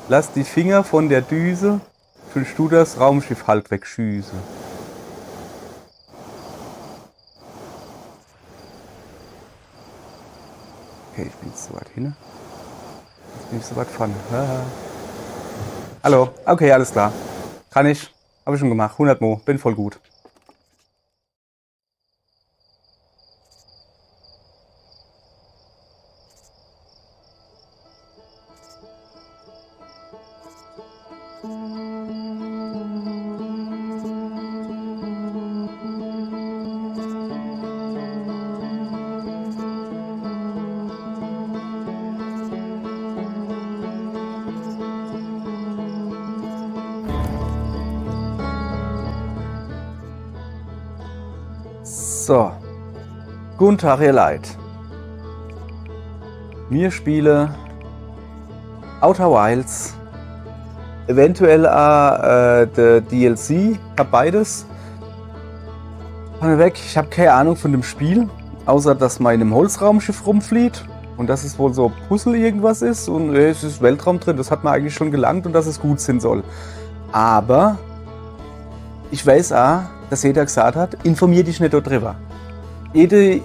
Lass die Finger von der Düse, fühlst du das Raumschiff halt wegschießen. Okay, ich bin jetzt so weit hin. Jetzt bin ich so weit vorne. Hallo, okay, alles klar. Kann ich. Habe ich schon gemacht. 100 Mo, bin voll gut. So. Guten Tag, ihr Leid. Wir spielen Outer Wilds. Eventuell der DLC. Ich hab beides. Fangen wir weg. Ich habe keine Ahnung von dem Spiel. Außer, dass man in einem Holzraumschiff rumfliegt. Und dass es wohl so Puzzle irgendwas ist. Und es ist Weltraum drin. Das hat man eigentlich schon gelangt. Und dass es gut sein soll. Aber ich weiß auch, dass jeder gesagt hat, informier dich nicht darüber. Jedes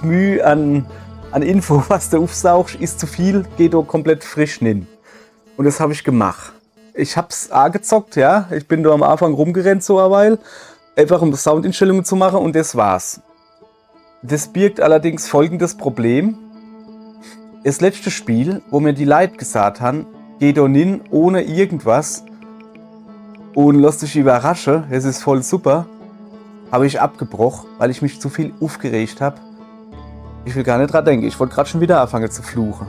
Mühe an Info, was du aufsaugst, ist zu viel, geht da komplett frisch hin. Und das habe ich gemacht. Ich habe es gezockt, ja. Ich bin da am Anfang rumgerannt so eine Weile, einfach um Soundeinstellungen zu machen und das war's. Das birgt allerdings folgendes Problem. Das letzte Spiel, wo mir die Leute gesagt haben, geh da hin ohne irgendwas und lass dich überraschen, es ist voll super, habe ich abgebrochen, weil ich mich zu viel aufgeregt habe. Ich will gar nicht dran denken, ich wollte gerade schon wieder anfangen zu fluchen.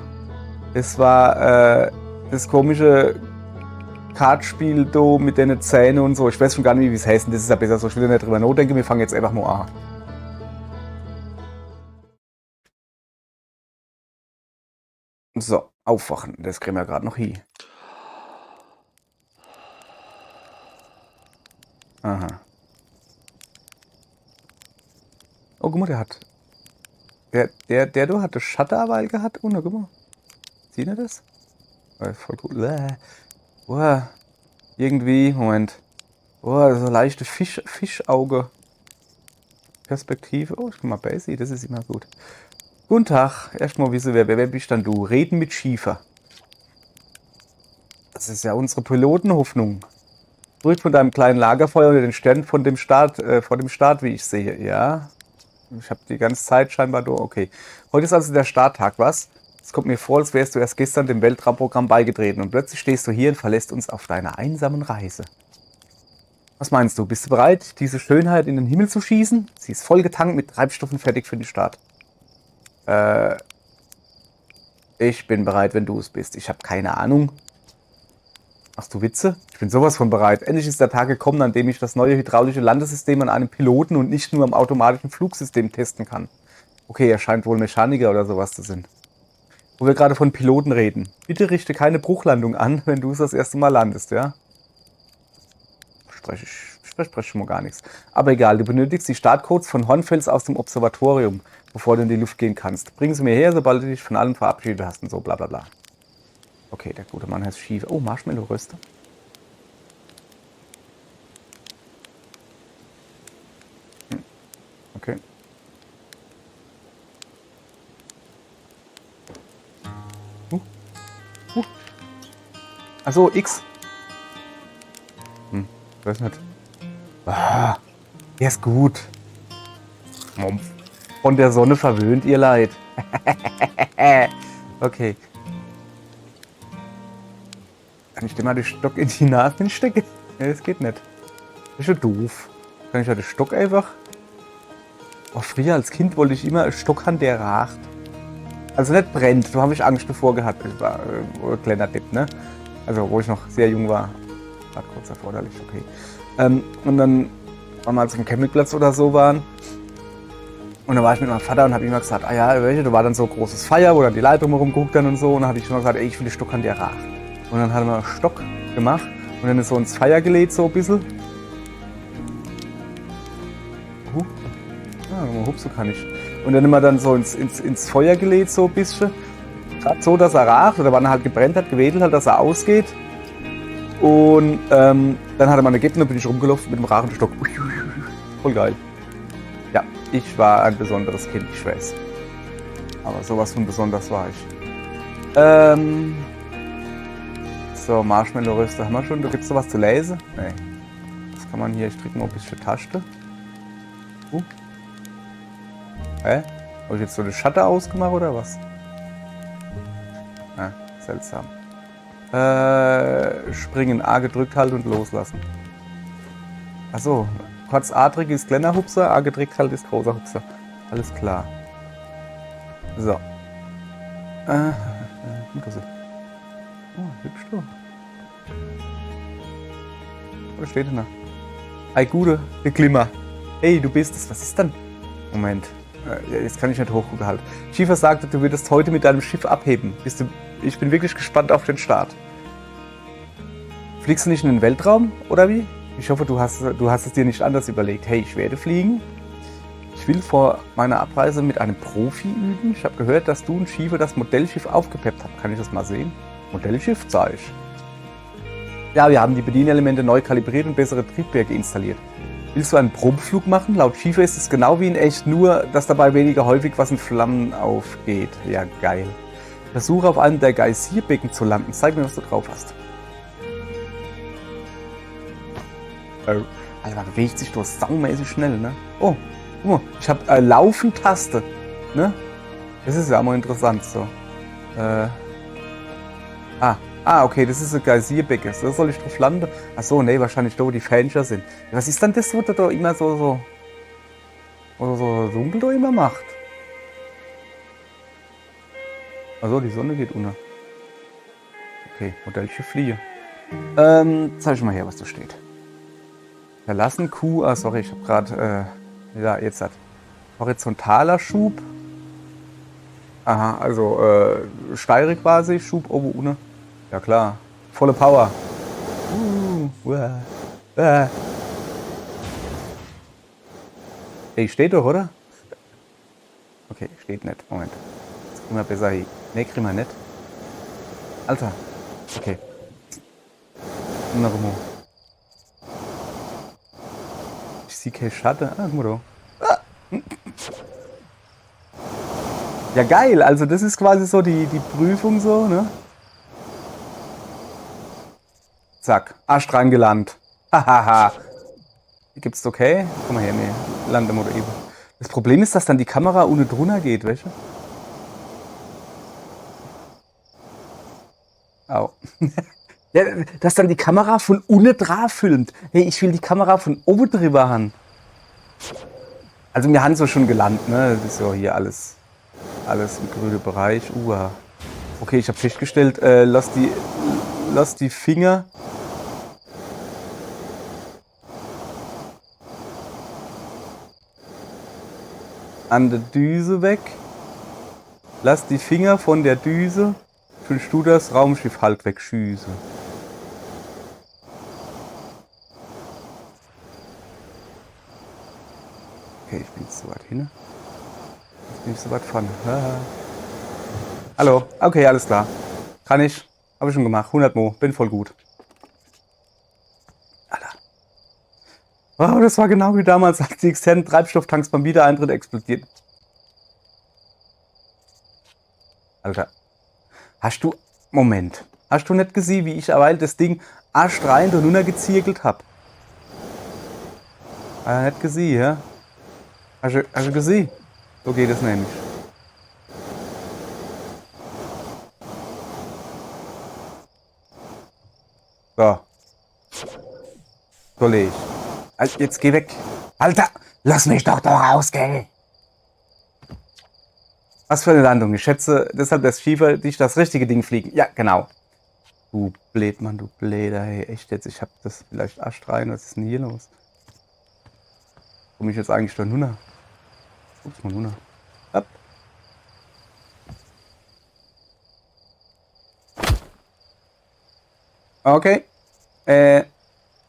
Das war das komische Kartspiel da mit den Zähnen und so. Ich weiß schon gar nicht, wie es heißt, das ist ja besser so, ich will nicht drüber nachdenken, wir fangen jetzt einfach mal an. So, aufwachen, das kriegen wir gerade noch hin. Aha. Oh, guck mal, der hat. Der da hatte Schatterwahl gehabt. Oh, na, guck mal. Sieht ihr das? Voll cool. Oh, irgendwie, Moment. Oh, so leichte Fischauge. Perspektive. Oh, ich guck mal, Basie, das ist immer gut. Guten Tag. Erstmal wissen wer bist dann du? Reden mit Schiefer. Das ist ja unsere Pilotenhoffnung. Sprich von deinem kleinen Lagerfeuer unter den Sternen vor dem Start, wie ich sehe. Ja. Ich habe die ganze Zeit scheinbar da. Okay. Heute ist also der Starttag, was? Es kommt mir vor, als wärst du erst gestern dem Weltraumprogramm beigetreten und plötzlich stehst du hier und verlässt uns auf deiner einsamen Reise. Was meinst du? Bist du bereit, diese Schönheit in den Himmel zu schießen? Sie ist voll getankt mit Treibstoffen fertig für den Start. Ich bin bereit, wenn du es bist. Ich habe keine Ahnung. Machst du Witze? Ich bin sowas von bereit. Endlich ist der Tag gekommen, an dem ich das neue hydraulische Landesystem an einem Piloten und nicht nur am automatischen Flugsystem testen kann. Okay, er scheint wohl Mechaniker oder sowas zu sein. Wo wir gerade von Piloten reden. Bitte richte keine Bruchlandung an, wenn du es das erste Mal landest, ja? Spreche schon mal gar nichts. Aber egal, du benötigst die Startcodes von Hornfels aus dem Observatorium, bevor du in die Luft gehen kannst. Bring sie mir her, sobald du dich von allen verabschiedet hast und so bla bla bla. Okay, der gute Mann heißt Schiefer. Oh, Marshmallow-Röster. Okay. Achso, X. Ich weiß nicht. Ah, der ist gut. Von der Sonne verwöhnt, ihr Leid. Okay. Kann ich dir mal den Stock in die Nase stecken? Nee, das geht nicht. Das ist ja doof. Kann ich ja den Stock einfach... Oh, früher als Kind wollte ich immer einen Stock haben, der ragt. Also nicht brennt, da habe ich Angst davor gehabt. Ich war ein kleiner Tipp, ne? Also wo ich noch sehr jung war. War kurz erforderlich, okay. Und dann waren wir auf dem Campingplatz oder so waren. Und dann war ich mit meinem Vater und habe immer gesagt, ah ja, welche, da war dann so ein großes Feuer, wo dann die Leute drumherum geguckt haben und so. Und dann habe ich schon gesagt, ey, ich will den Stock haben, der ragt. Und dann hat er einen Stock gemacht und dann ist so ins Feuer gelegt, so ein bisschen. Hup, so kann ich. Und dann immer dann so ins Feuer gelegt, so ein bisschen. gerade so, dass er ragt oder wann er halt gebrennt hat, gewedelt hat, dass er ausgeht. Und dann hat er mal eine Gitte und bin ich rumgelaufen mit dem Rachenstock. Voll geil. Ja, ich war ein besonderes Kind, ich weiß. Aber sowas von besonders war ich. So, Marshmallow-Röster haben wir schon. Da gibt es sowas zu lesen? Nee. Das kann man hier. Ich drücke mal ein bisschen Taste. Hä? Habe ich jetzt so eine Shutter ausgemacht oder was? Ah, seltsam. Springen. A gedrückt halten und loslassen. Achso. Kurz A drücken ist kleiner Hupser, A gedrückt halten ist großer Hupser. Alles klar. So. Oh, hübsch du. Was steht denn da? Ei, gute, der Glimmer. Hey, du bist es. Was ist denn? Moment. Jetzt kann ich nicht hochgucken halt. Schiefer sagte, du würdest heute mit deinem Schiff abheben. Ich bin wirklich gespannt auf den Start. Fliegst du nicht in den Weltraum, oder wie? Ich hoffe, du hast es dir nicht anders überlegt. Hey, ich werde fliegen. Ich will vor meiner Abreise mit einem Profi üben. Ich habe gehört, dass du und Schiefer das Modellschiff aufgepeppt habt. Kann ich das mal sehen? Modellschiff, sag ich. Ja, wir haben die Bedienelemente neu kalibriert und bessere Triebwerke installiert. Willst du einen Probeflug machen? Laut Schiefer ist es genau wie in echt, nur dass dabei weniger häufig was in Flammen aufgeht. Ja, geil. Versuche auf einem der Geysirbecken zu landen. Zeig mir, was du drauf hast. Oh. Alter, bewegt sich doch saumäßig schnell, ne? Oh, guck mal, ich habe Laufen-Taste, ne? Das ist ja mal interessant, so. Okay, das ist ein Geysirbecken. Da soll ich drauf landen? Achso, nee, wahrscheinlich da, wo die Fenster sind. Ja, was ist denn das, was der da immer so dunkel da immer macht? Also die Sonne geht unter. Okay, Modellschiff fliege. Zeig ich mal her, was da steht. Verlassen Q. Ah, sorry, ich habe gerade. Ja, jetzt hat. Horizontaler Schub. Aha, also steire quasi. Schub oben ohne. Ja klar. Volle Power. Ey, steht doch, oder? Okay, steht nicht. Moment. Jetzt kriegen wir besser hin. Ne, kriegen wir nicht. Alter. Okay. Noch mal. Ich sehe keinen Schatten. Ah, guck mal da. Ja, geil. Also das ist quasi so die Prüfung so, ne? Zack. Arsch dran gelandet. Hahaha. Gibt's okay? Komm mal her, nee. Landemodell eben. Das Problem ist, dass dann die Kamera ohne drunter geht, weißt du? Au. Ja, dass dann die Kamera von unten drauf filmt. Hey, ich will die Kamera von oben drüber haben. Also wir haben so schon gelandet, ne? Das ist ja hier alles im grünen Bereich. Okay, ich habe festgestellt, lass die Finger an der Düse weg. Lass die Finger von der Düse. Willst du das Raumschiff halt wegschießen? Okay, ich bin jetzt so weit hin. Jetzt bin ich so weit vorne. Hallo, okay, alles klar. Kann ich. Habe ich schon gemacht. 100 Mo. Bin voll gut. Alter. Oh, das war genau wie damals, als die externen Treibstofftanks beim Wiedereintritt explodiert. Alter. Moment. Hast du nicht gesehen, wie ich weil das Ding arschrein und runtergezirkelt hab? Nicht gesehen, ja? Hast du gesehen? So geht es nämlich. So. Soll ich? Also jetzt geh weg. Alter, lass mich doch da rausgehen. Was für eine Landung. Ich schätze, deshalb lässt Schiefer dich das richtige Ding fliegen. Ja, genau. Du Blödmann, du Bläder, hey, echt jetzt. Ich hab das vielleicht arschrein. Was ist denn hier los? Komm ich jetzt eigentlich da runter? Ups, mal runter. Ab. Okay.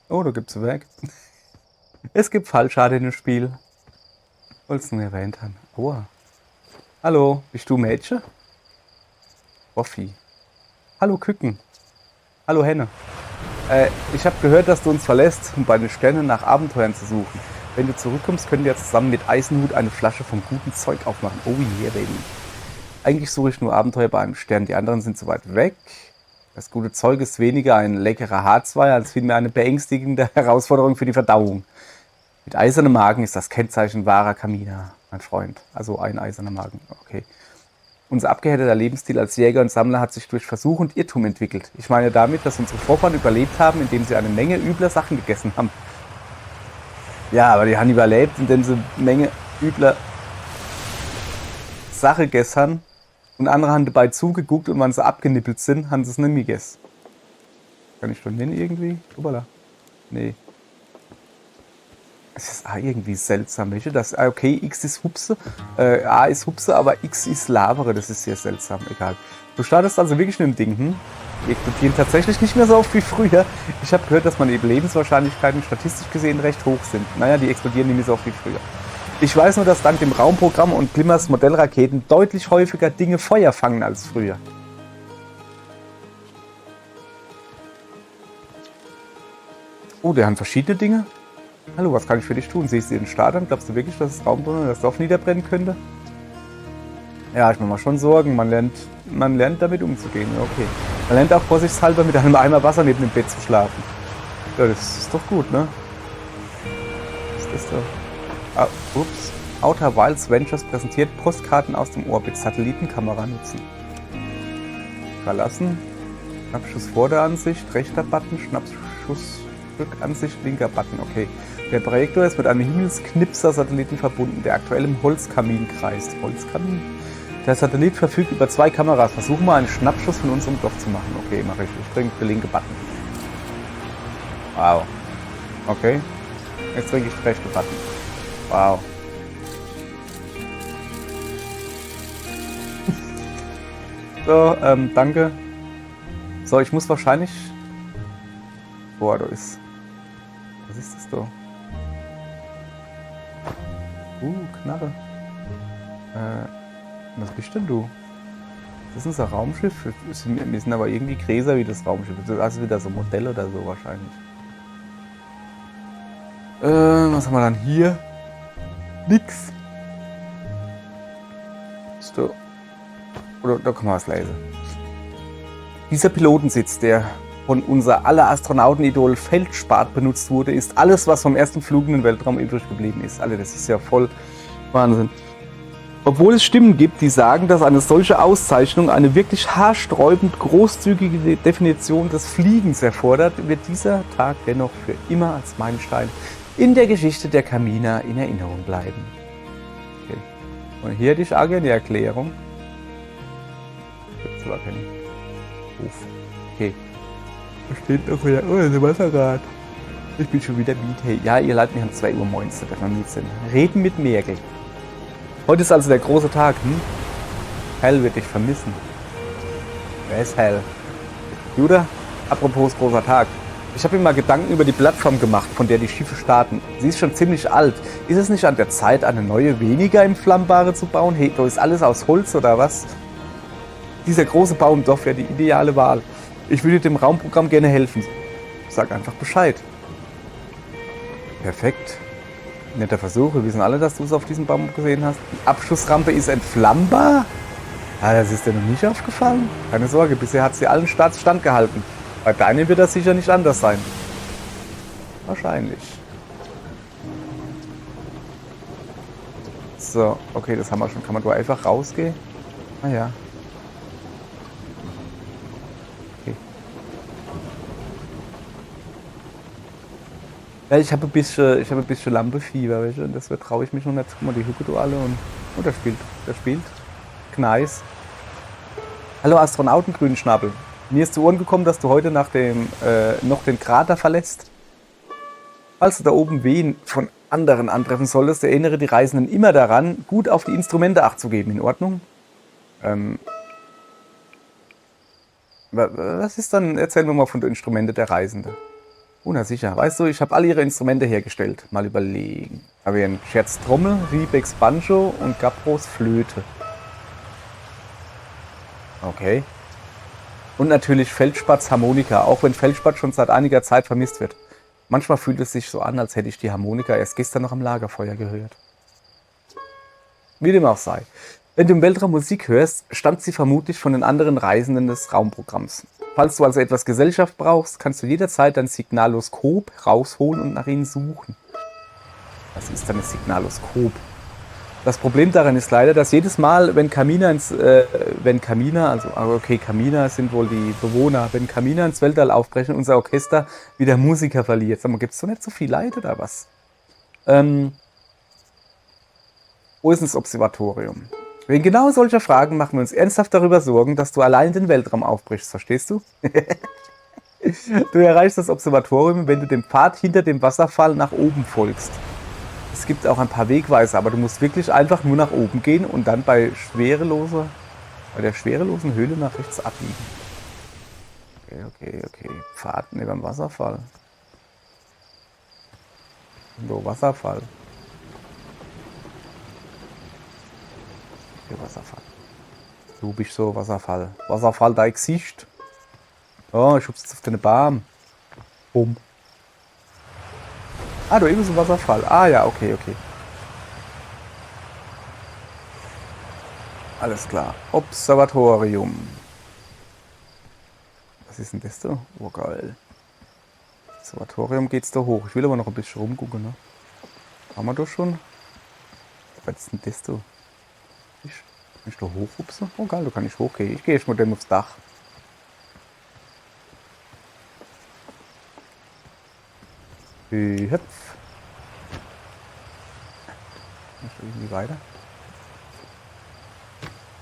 Oh, da gibt's weg. Es gibt Fallschaden in dem Spiel. Wolltest du nur erwähnt haben. Aua. Hallo, bist du Mädchen? Roffi. Hallo Küken. Hallo Henne. Ich habe gehört, dass du uns verlässt, um bei den Sternen nach Abenteuern zu suchen. Wenn du zurückkommst, können wir zusammen mit Eisenhut eine Flasche vom guten Zeug aufmachen. Oh yeah, baby. Eigentlich suche ich nur Abenteuer bei einem Stern. Die anderen sind zu weit weg. Das gute Zeug ist weniger ein leckerer Harzweiher als vielmehr eine beängstigende Herausforderung für die Verdauung. Mit eisernem Magen ist das Kennzeichen wahrer Kaminer, mein Freund. Also ein eiserner Magen, okay. Unser abgehärteter Lebensstil als Jäger und Sammler hat sich durch Versuch und Irrtum entwickelt. Ich meine damit, dass unsere Vorfahren überlebt haben, indem sie eine Menge übler Sachen gegessen haben. Ja, aber die haben überlebt, indem sie eine Menge übler Sachen gegessen haben. Und andere haben dabei zugeguckt und wenn sie abgenippelt sind, haben sie es nicht gegessen. Kann ich schon hin irgendwie? Ubala. Nee. Es ist irgendwie seltsam, weißt du? Das, okay, X ist Hupse, A ist Hupse, aber X ist Labere, das ist sehr seltsam, egal. Du startest also wirklich mit dem Ding, Die explodieren tatsächlich nicht mehr so oft wie früher. Ich habe gehört, dass meine Überlebenswahrscheinlichkeiten statistisch gesehen recht hoch sind. Naja, die explodieren nicht mehr so oft wie früher. Ich weiß nur, dass dank dem Raumprogramm und Glimmers Modellraketen deutlich häufiger Dinge Feuer fangen als früher. Oh, der hat verschiedene Dinge. Hallo, was kann ich für dich tun? Siehst du den Start an? Glaubst du wirklich, dass das Raumbrunnen das Dorf niederbrennen könnte? Ja, ich mache mir schon Sorgen. Man lernt damit umzugehen. Ja, okay. Man lernt auch vorsichtshalber mit einem Eimer Wasser neben dem Bett zu schlafen. Ja, das ist doch gut, ne? Was ist das da? Ups. Outer Wilds Ventures präsentiert Postkarten aus dem Orbit. Satellitenkamera nutzen. Verlassen. Schnappschuss vor der Ansicht. Rechter Button. Schnappschuss Rückansicht. Linker Button. Okay. Der Projektor ist mit einem Himmelsknipser-Satelliten verbunden, der aktuell im Holzkamin kreist. Holzkamin? Der Satellit verfügt über 2 Kameras. Versuchen wir einen Schnappschuss von unserem Dorf zu machen. Okay, mache ich. Ich drücke den linken Button. Wow. Okay. Jetzt drücke ich den rechten Button. Wow. So, danke. So, ich muss wahrscheinlich... Boah, da ist... Was ist das da? Knarre. Was bist denn du? Das ist unser Raumschiff. Wir sind aber irgendwie größer wie das Raumschiff. Das ist wieder so ein Modell oder so wahrscheinlich. Was haben wir dann hier? Nix. So. Oder da kann man was lesen. Dieser Pilotensitz, der von unser aller Astronautenidol Feldspat benutzt wurde, ist alles, was vom ersten Flug in den Weltraum übrig geblieben ist. Alter, das ist ja voll Wahnsinn. Obwohl es Stimmen gibt, die sagen, dass eine solche Auszeichnung eine wirklich haarsträubend großzügige Definition des Fliegens erfordert, wird dieser Tag dennoch für immer als Meilenstein in der Geschichte der Kaminer in Erinnerung bleiben. Okay. Und hier hätte ich auch gerne die Erklärung. Gibt's aber keine. Uff. Okay. Da steht noch wieder, oh, das ist ein Wasserrad. Ich bin schon wieder Beat. Hey, ja, ihr Leute, wir haben 2 Uhr morgens, das noch nie sind. Reden mit Merkel. Heute ist also der große Tag, Hell wird dich vermissen. Wer ist Hell? Judah, apropos großer Tag. Ich habe mir mal Gedanken über die Plattform gemacht, von der die Schiffe starten. Sie ist schon ziemlich alt. Ist es nicht an der Zeit, eine neue, weniger entflammbare zu bauen? Hey, da ist alles aus Holz oder was? Dieser große Bau im Dorf wäre die ideale Wahl. Ich würde dem Raumprogramm gerne helfen. Sag einfach Bescheid. Perfekt. Netter Versuch. Wir wissen alle, dass du es auf diesem Baum gesehen hast. Die Abschussrampe ist entflammbar? Ah, das ist dir noch nicht aufgefallen? Keine Sorge, bisher hat sie allen Starts standgehalten. Bei deinen wird das sicher nicht anders sein. Wahrscheinlich. So, okay, das haben wir schon. Kann man da einfach rausgehen? Ah ja. Ja, ich habe ein bisschen Lampefieber, weißt du, und das traue ich mich noch nicht. Guck mal, die Hücke da alle und oh, der spielt. Nice. Hallo Astronauten, Grünschnabel. Mir ist zu Ohren gekommen, dass du heute noch den Krater verlässt. Falls du da oben wen von anderen antreffen solltest, erinnere die Reisenden immer daran, gut auf die Instrumente Acht zu geben. In Ordnung? Was ist dann? Erzähl mir mal von den Instrumenten der Reisenden. Oh, na sicher. Weißt du, ich habe alle ihre Instrumente hergestellt. Mal überlegen. Haben wir einen Scherz Trommel, Riebex Banjo und Gabros Flöte. Okay. Und natürlich Feldspatz Harmonika, auch wenn Feldspatz schon seit einiger Zeit vermisst wird. Manchmal fühlt es sich so an, als hätte ich die Harmonika erst gestern noch am Lagerfeuer gehört. Wie dem auch sei. Wenn du im Weltraum Musik hörst, stammt sie vermutlich von den anderen Reisenden des Raumprogramms. Falls du also etwas Gesellschaft brauchst, kannst du jederzeit dein Signaloskop rausholen und nach ihnen suchen. Was ist dann ein Signaloskop? Das Problem daran ist leider, dass jedes Mal, wenn Kaminer sind wohl die Bewohner, wenn Kaminer ins Weltall aufbrechen, unser Orchester wieder Musiker verliert. Sag mal, gibt es doch nicht so viel Leid oder was? Wo ist das Observatorium? Wegen genau solcher Fragen machen wir uns ernsthaft darüber Sorgen, dass du allein in den Weltraum aufbrichst, verstehst du? Du erreichst das Observatorium, wenn du dem Pfad hinter dem Wasserfall nach oben folgst. Es gibt auch ein paar Wegweiser, aber du musst wirklich einfach nur nach oben gehen und dann bei der schwerelosen Höhle nach rechts abbiegen. Okay. Pfad neben dem Wasserfall. So, Wasserfall. Okay, Wasserfall. Du bist so Wasserfall. Wasserfall, dein Gesicht. Oh, ich schub's jetzt auf deine Bahn. Bumm. Ah, du eben so Wasserfall. Ah ja, okay. Alles klar. Observatorium. Was ist denn das da? Oh, geil. Observatorium geht's da hoch. Ich will aber noch ein bisschen rumgucken, ne? Haben wir doch schon? Was ist denn das da? Kann ich da hochhupsen? Oh geil, da kann ich hochgehen. Ich gehe jetzt mal dem aufs Dach. Hüpf. Nicht irgendwie weiter.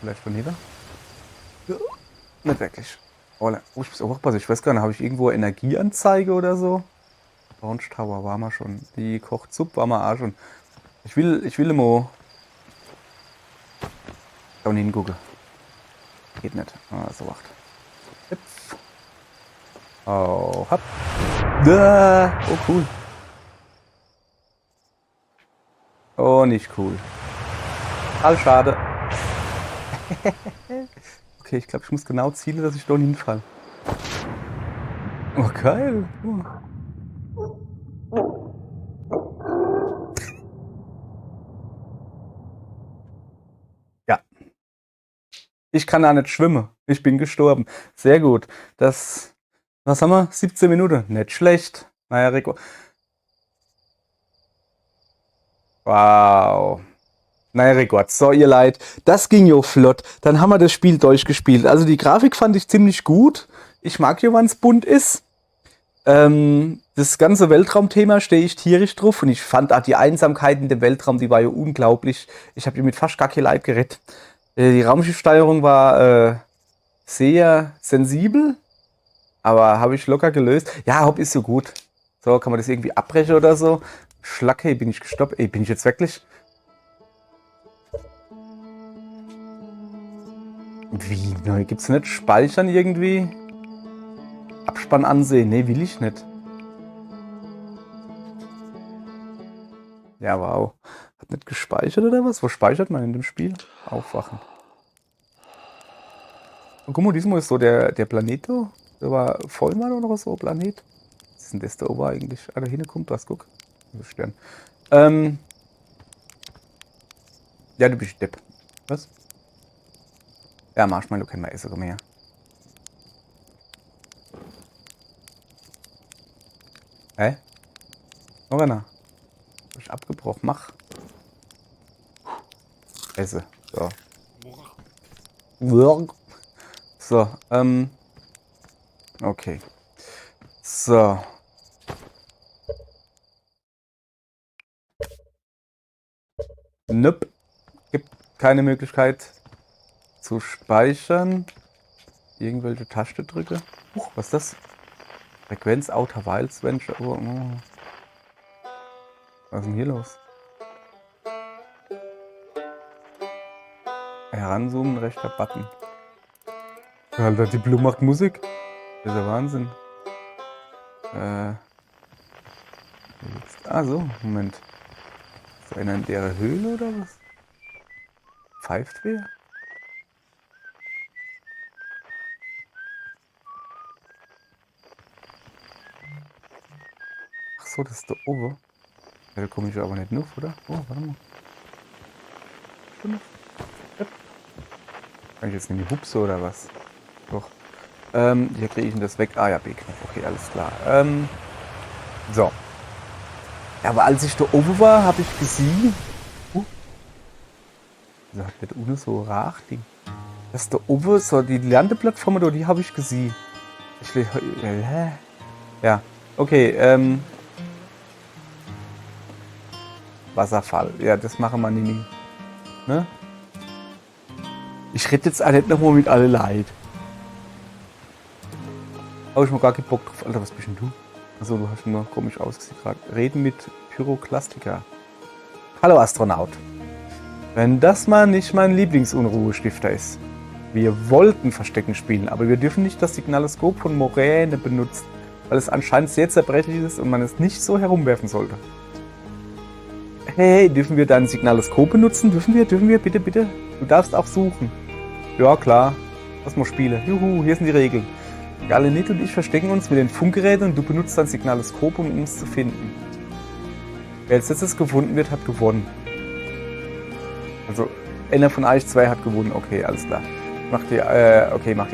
Vielleicht von hier. Ja. Nicht wirklich. Oh, ich muss auch aufpassen. Ich weiß gar nicht, habe ich irgendwo Energieanzeige oder so? Launch Tower war mal schon. Die Kochzup war mal auch schon. Ich will immer da unten hingucken. Geht nicht. Ah, so wacht. Hüpf. Oh, hopp. Da. Oh, cool. Oh, nicht cool. All schade. Okay, ich glaube, ich muss genau zielen, dass ich da unten hinfalle. Oh, geil. Ja. Ich kann da nicht schwimmen. Ich bin gestorben. Sehr gut. Was haben wir? 17 Minuten. Nicht schlecht. Naja, Rico. Wow. Naja, Rekord. So, ihr Leid. Das ging jo flott. Dann haben wir das Spiel durchgespielt. Also die Grafik fand ich ziemlich gut. Ich mag ja, wenn es bunt ist. Das ganze Weltraumthema stehe ich tierisch drauf. Und ich fand auch die Einsamkeit in dem Weltraum, die war ja unglaublich. Ich habe hier mit fast gar kein Leid gerettet. Die Raumschiffsteuerung war sehr sensibel. Aber habe ich locker gelöst. Ja, hopp, ist so gut. So, kann man das irgendwie abbrechen oder so? Schlacke, bin ich gestoppt. Ey, bin ich jetzt wirklich... Wie? Ne, gibt's nicht Speichern irgendwie? Abspann ansehen? Ne, will ich nicht. Ja, wow. Hat nicht gespeichert oder was? Wo speichert man in dem Spiel? Aufwachen. Und guck mal, diesmal ist so der Planet da. Der war Vollmann oder so, Planet. Was ist denn das da oben eigentlich? Ah, da hinten kommt was, guck. Stern. Ja, du bist Depp. Was? Ja, Marshmallow kennen wir sogar mehr. Hä? Noch einer. Hab ich abgebrochen. Mach. Esse. So. So, okay. So. Nope. Gibt keine Möglichkeit zu speichern. Irgendwelche Taste drücke. Was ist das? Frequenz Outer Wilds Venture. Oh. Was ist denn hier los? Heranzoomen, rechter Button. Alter, die Blue macht Musik. Das ist ja Wahnsinn. Ah so, Moment. Ist einer in der Höhle oder was? Pfeift wer? so, das ist der Ober. Ja, da komme ich aber nicht nuff, oder? Oh, warte mal. Kann ich jetzt nicht hupse oder was? Doch. Hier kriege ich denn das weg. Ah ja, B-Knopf. Okay, alles klar. So. Ja, aber als ich da oben war, habe ich gesehen. Wieso hat nicht ohne so Rachding? Das ist da oben, so die Landeplattform, die habe ich gesehen. Ja, okay, Wasserfall. Ja, das machen wir nie. Ne? Ich rede jetzt auch nicht nochmal mit alle Leid. Habe ich mal gar keinen Bock drauf. Alter, was bist denn du? Achso, du hast nur komisch ausgesehen gerade. Reden mit Pyroklastiker. Hallo Astronaut. Wenn das mal nicht mein Lieblingsunruhestifter ist. Wir wollten Verstecken spielen, aber wir dürfen nicht das Signaloskop von Moräne benutzen, weil es anscheinend sehr zerbrechlich ist und man es nicht so herumwerfen sollte. Hey, dürfen wir dein Signaloskop benutzen? Dürfen wir? Bitte, bitte? Du darfst auch suchen. Ja, klar. Lass mal spielen. Juhu, hier sind die Regeln. Galenit und ich verstecken uns mit den Funkgeräten und du benutzt dein Signaloskop, um uns zu finden. Wer als letztes gefunden wird, hat gewonnen. Also, einer von euch zwei hat gewonnen. Okay, alles klar. Mach die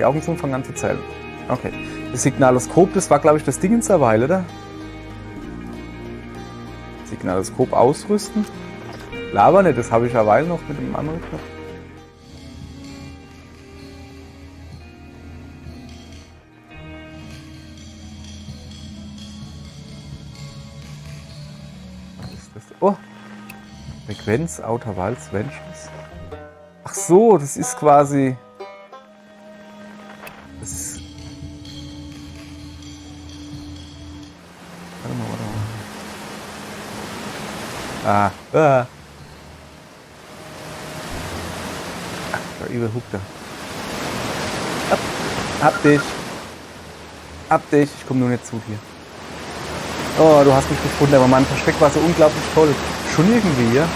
Augen zu und fang an zu zählen. Okay. Das Signaloskop, das war, glaube ich, das Ding in der Weile, oder? Signaloskop ausrüsten. Laber nicht, das habe ich ja Weile noch mit dem anderen Knopf. Was ist das? Oh! Frequenz, Outer Walls, Ventures. Ach so, das ist quasi. Das ist. Warte mal. Ah. Ach, da überhuckt er. Hab dich. Ich komme nur nicht zu dir. Oh, du hast mich gefunden, aber mein Versteck war so unglaublich toll. Schon irgendwie, ja?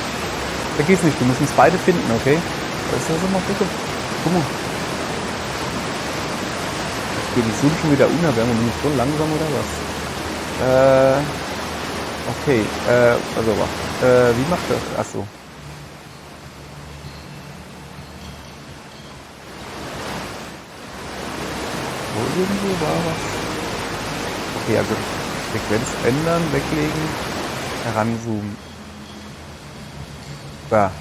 Vergiss nicht, wir müssen uns beide finden, okay? Das ist also mal bitte. Guck mal. Geht die Sonne schon wieder unter? Werden wir nicht so langsam oder was? Okay, also wie macht das? Achso. Wo irgendwo war was? Okay, also Frequenz ändern, weglegen, heranzoomen. Da.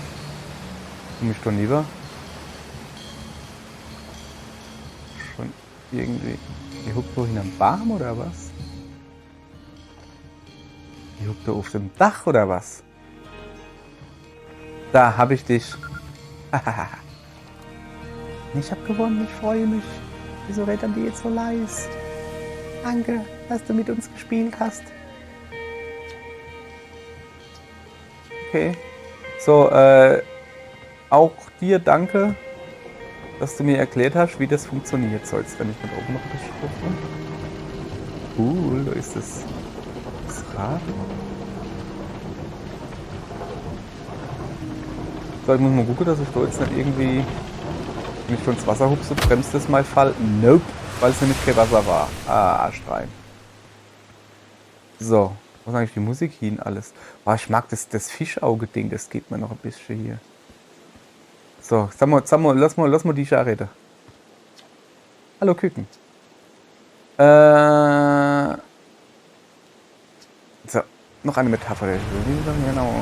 Komm ich schon lieber. Schon irgendwie. Die huckt wohl hinterm Baum oder was? Die huckt da auf dem Dach oder was? Da hab ich dich. Ich hab gewonnen, ich freue mich. Wieso redet die jetzt so leise? Danke, dass du mit uns gespielt hast. Okay. So, auch dir danke, dass du mir erklärt hast, wie das funktioniert. So, jetzt renne ich mit oben noch das Spruch rum. Cool, da ist das Rad. So, ich muss mal gucken, dass ich da jetzt nicht irgendwie, wenn ich schon ins Wasser hupse, bremst das mal Fall. Nope, weil es nämlich kein Wasser war. Ah, Strein. So, wo ist eigentlich die Musik hin alles? Oh, ich mag das Fischauge-Ding, das geht mir noch ein bisschen hier. So, sag mal, lass mal die Scharrede. Hallo Küken. So, noch eine Metapher. Genau.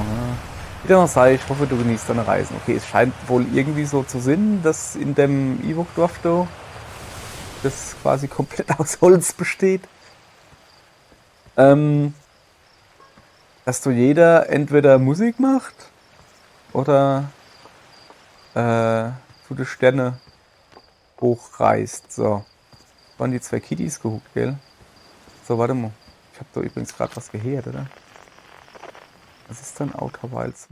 Wieder noch sei, ich hoffe, du genießt deine Reisen. Okay, es scheint wohl irgendwie so zu sein, dass in dem Ewok-Dorf da das quasi komplett aus Holz besteht. Dass du jeder entweder Musik macht oder zu den Sterne hochreist. So. Waren die zwei Kitties gehuckt, gell? So, warte mal. Ich habe da übrigens gerade was gehört, oder? Was ist denn Outer Wilds?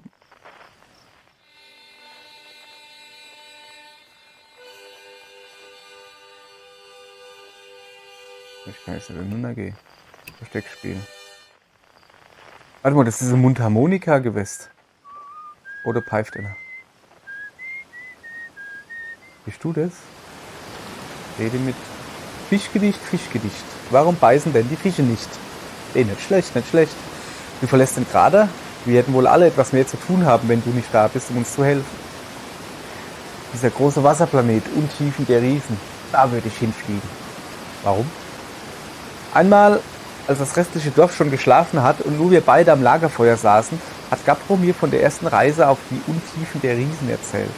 Ich kann jetzt nicht ineinander gehen. Versteck spielen. Warte mal, das ist ein Mundharmonika-Gewässt. Oder pfeift einer? Bist du das? Rede mit Fischgedicht, Fischgedicht. Warum beißen denn die Fische nicht? Nee, nicht schlecht, nicht schlecht. Du verlässt den Krater. Wir hätten wohl alle etwas mehr zu tun haben, wenn du nicht da bist, um uns zu helfen. Dieser große Wasserplanet, Untiefen der Riesen. Da würde ich hinfliegen. Warum? Einmal, als das restliche Dorf schon geschlafen hat und nur wir beide am Lagerfeuer saßen, hat Gabbro mir von der ersten Reise auf die Untiefen der Riesen erzählt.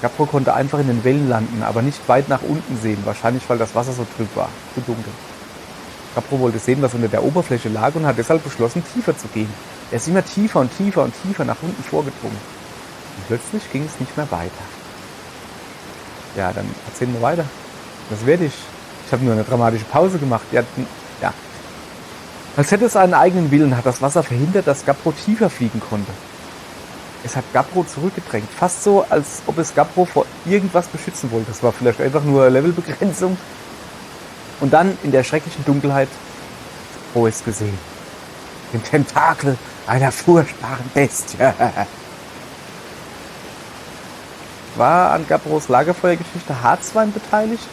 Gabbro konnte einfach in den Wellen landen, aber nicht weit nach unten sehen, wahrscheinlich weil das Wasser so trüb war, zu dunkel. Gabbro wollte sehen, was unter der Oberfläche lag und hat deshalb beschlossen, tiefer zu gehen. Er ist immer tiefer und tiefer und tiefer nach unten vorgedrungen. Und plötzlich ging es nicht mehr weiter. Ja, dann erzählen wir weiter. Das werde ich. Ich habe nur eine dramatische Pause gemacht. Ja. Als hätte es einen eigenen Willen, hat das Wasser verhindert, dass Gabbro tiefer fliegen konnte. Es hat Gabbro zurückgedrängt. Fast so, als ob es Gabbro vor irgendwas beschützen wollte. Das war vielleicht einfach nur Levelbegrenzung. Und dann in der schrecklichen Dunkelheit Frohes gesehen. Den Tentakel einer furchtbaren Bestie. War an Gabbros Lagerfeuergeschichte Harzwein beteiligt?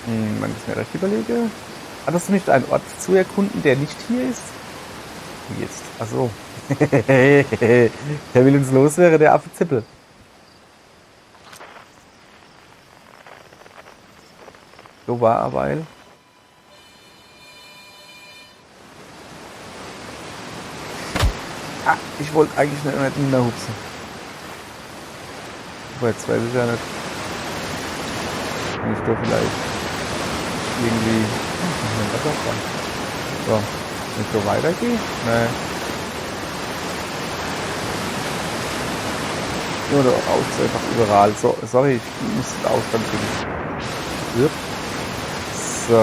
Wenn ich es mir recht überlege. Hattest du nicht einen Ort zu erkunden, der nicht hier ist? Wie jetzt? Achso. Der will uns los, wäre der Affe Zippel. So war er, weil. Ah, ich wollte eigentlich nicht mehr hupsen. Aber jetzt weiß ich ja nicht. Wenn ich doch vielleicht irgendwie. So, wenn ich so weitergehe? Nee. Oder raus einfach überall. So, sorry, ich muss den Ausgang finden. So.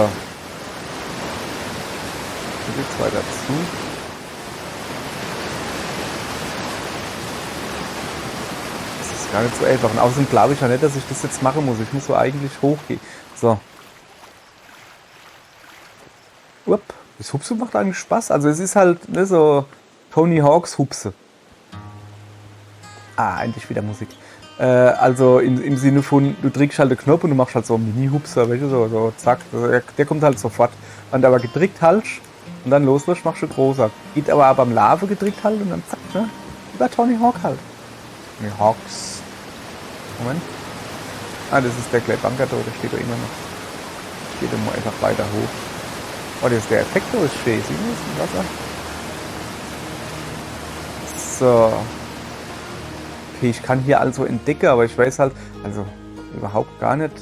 Hier geht's weiter zu. Das ist gar nicht so einfach. Und außerdem glaube ich ja nicht, dass ich das jetzt machen muss. Ich muss so eigentlich hochgehen. So. Upp. Das Hupsen macht eigentlich Spaß. Also es ist halt ne, so Tony Hawks Hupse. Ah, endlich wieder Musik. Also im Sinne von, du drückst halt den Knopf und du machst halt so einen Mini-Hupser, weißt du, so zack. Also der kommt halt sofort. Wenn du aber gedrückt hältst und dann loslässt, machst du großer. Geht aber beim Lave gedrückt halt und dann zack, ne? Über Tony Hawk halt. Tony Hawks. Moment. Ah, das ist der Klebanker da, der steht da immer noch. Geht immer einfach weiter hoch. Oh, das ist der Effekt, da ist schön. Siehst du das im Wasser? So. Okay, ich kann hier also entdecken, aber ich weiß halt, also überhaupt gar nicht.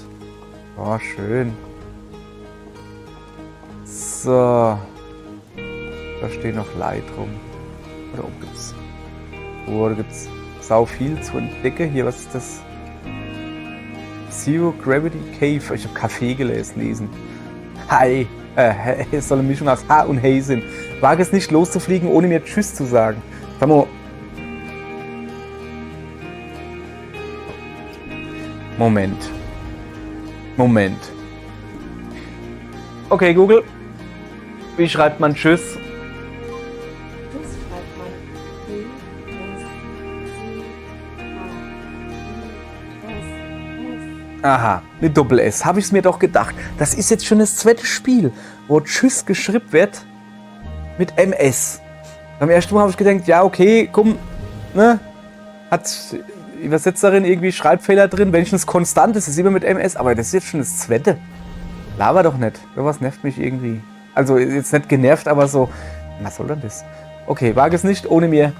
Oh, schön. So. Da steht noch Light rum. Oder oben gibt's. Oh, da gibt's sau viel zu entdecken. Hier, was ist das? Zero Gravity Cave. Ich habe Kaffee lesen. Hi. Es soll eine Mischung aus H und Hey sein. Wage es nicht loszufliegen, ohne mir Tschüss zu sagen. Sag mal. Moment. Okay, Google. Wie schreibt man Tschüss? Das schreibt man T-S-C-H-I-S-S. Aha, mit Doppel-S. Habe ich es mir doch gedacht. Das ist jetzt schon das zweite Spiel, wo Tschüss geschrieben wird mit MS. Beim ersten Mal habe ich gedacht, ja okay, komm, ne? Hat Übersetzerin irgendwie Schreibfehler drin, wenigstens konstant, das ist immer mit MS, aber das ist jetzt schon das zweite. Laber doch nicht. Sowas nervt mich irgendwie. Also jetzt nicht genervt, aber so, was soll denn das? Okay, wage es nicht, ohne mir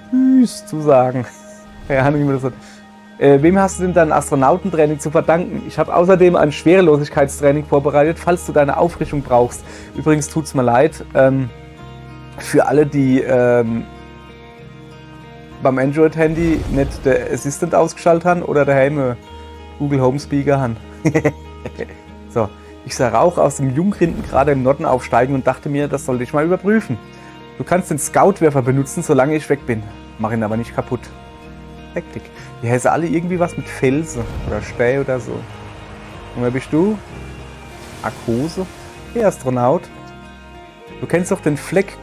Tschüss zu sagen. Keine Ahnung, wie man das sagt. Wem hast du denn dein Astronautentraining zu verdanken? Ich habe außerdem ein Schwerelosigkeitstraining vorbereitet, falls du deine Auffrischung brauchst. Übrigens tut's mir leid, für alle, die beim Android-Handy nicht der Assistant ausgeschaltet haben oder daheim Google Home Speaker haben. So, ich sah Rauch aus dem Jungrinden gerade im Norden aufsteigen und dachte mir, das sollte ich mal überprüfen. Du kannst den Scoutwerfer benutzen, solange ich weg bin. Mach ihn aber nicht kaputt. Hektik. Die heißen alle irgendwie was mit Felsen oder Stäh oder so. Und wer bist du? Arkose? Hey, Astronaut. Du kennst doch den Fleck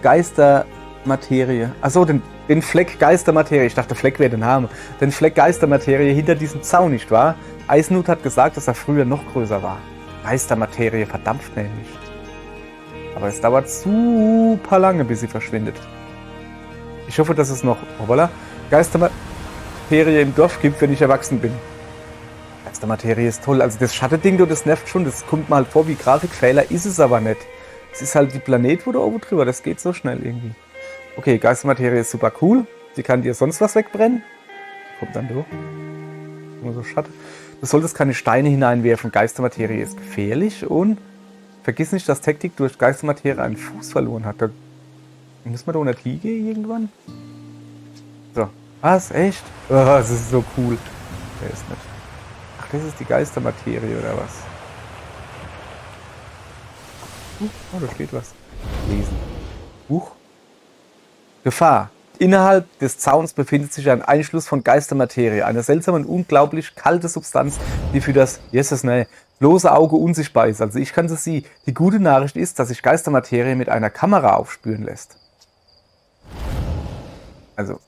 Geistermaterie. Achso, den Fleck Geistermaterie. Ich dachte, Fleck wäre der Name. Den Fleck Geistermaterie hinter diesem Zaun, nicht wahr? Eisenhut hat gesagt, dass er früher noch größer war. Geistermaterie verdampft nämlich. Aber es dauert super lange, bis sie verschwindet. Ich hoffe, dass es noch Geistermaterie im Dorf gibt, wenn ich erwachsen bin. Geistermaterie ist toll. Also das Schattending, das nervt schon. Das kommt mal halt vor wie Grafikfehler, ist es aber nicht. Es ist halt die Planet, wo da oben drüber. Das geht so schnell irgendwie. Okay, Geistermaterie ist super cool. Sie kann dir sonst was wegbrennen. Kommt dann durch. Nur so Schatten. Du solltest keine Steine hineinwerfen. Geistermaterie ist gefährlich. Und vergiss nicht, dass Taktik durch Geistermaterie einen Fuß verloren hat. Da muss man da nicht hingehen irgendwann? So. Was? Echt? Oh, das ist so cool. Der ist nicht. Ach, das ist die Geistermaterie oder was? Oh, da steht was. Lesen. Buch. Gefahr. Innerhalb des Zauns befindet sich ein Einschluss von Geistermaterie, eine seltsame und unglaublich kalte Substanz, die für das bloße Auge unsichtbar ist. Also ich kann sie sehen. Die gute Nachricht ist, dass sich Geistermaterie mit einer Kamera aufspüren lässt. Also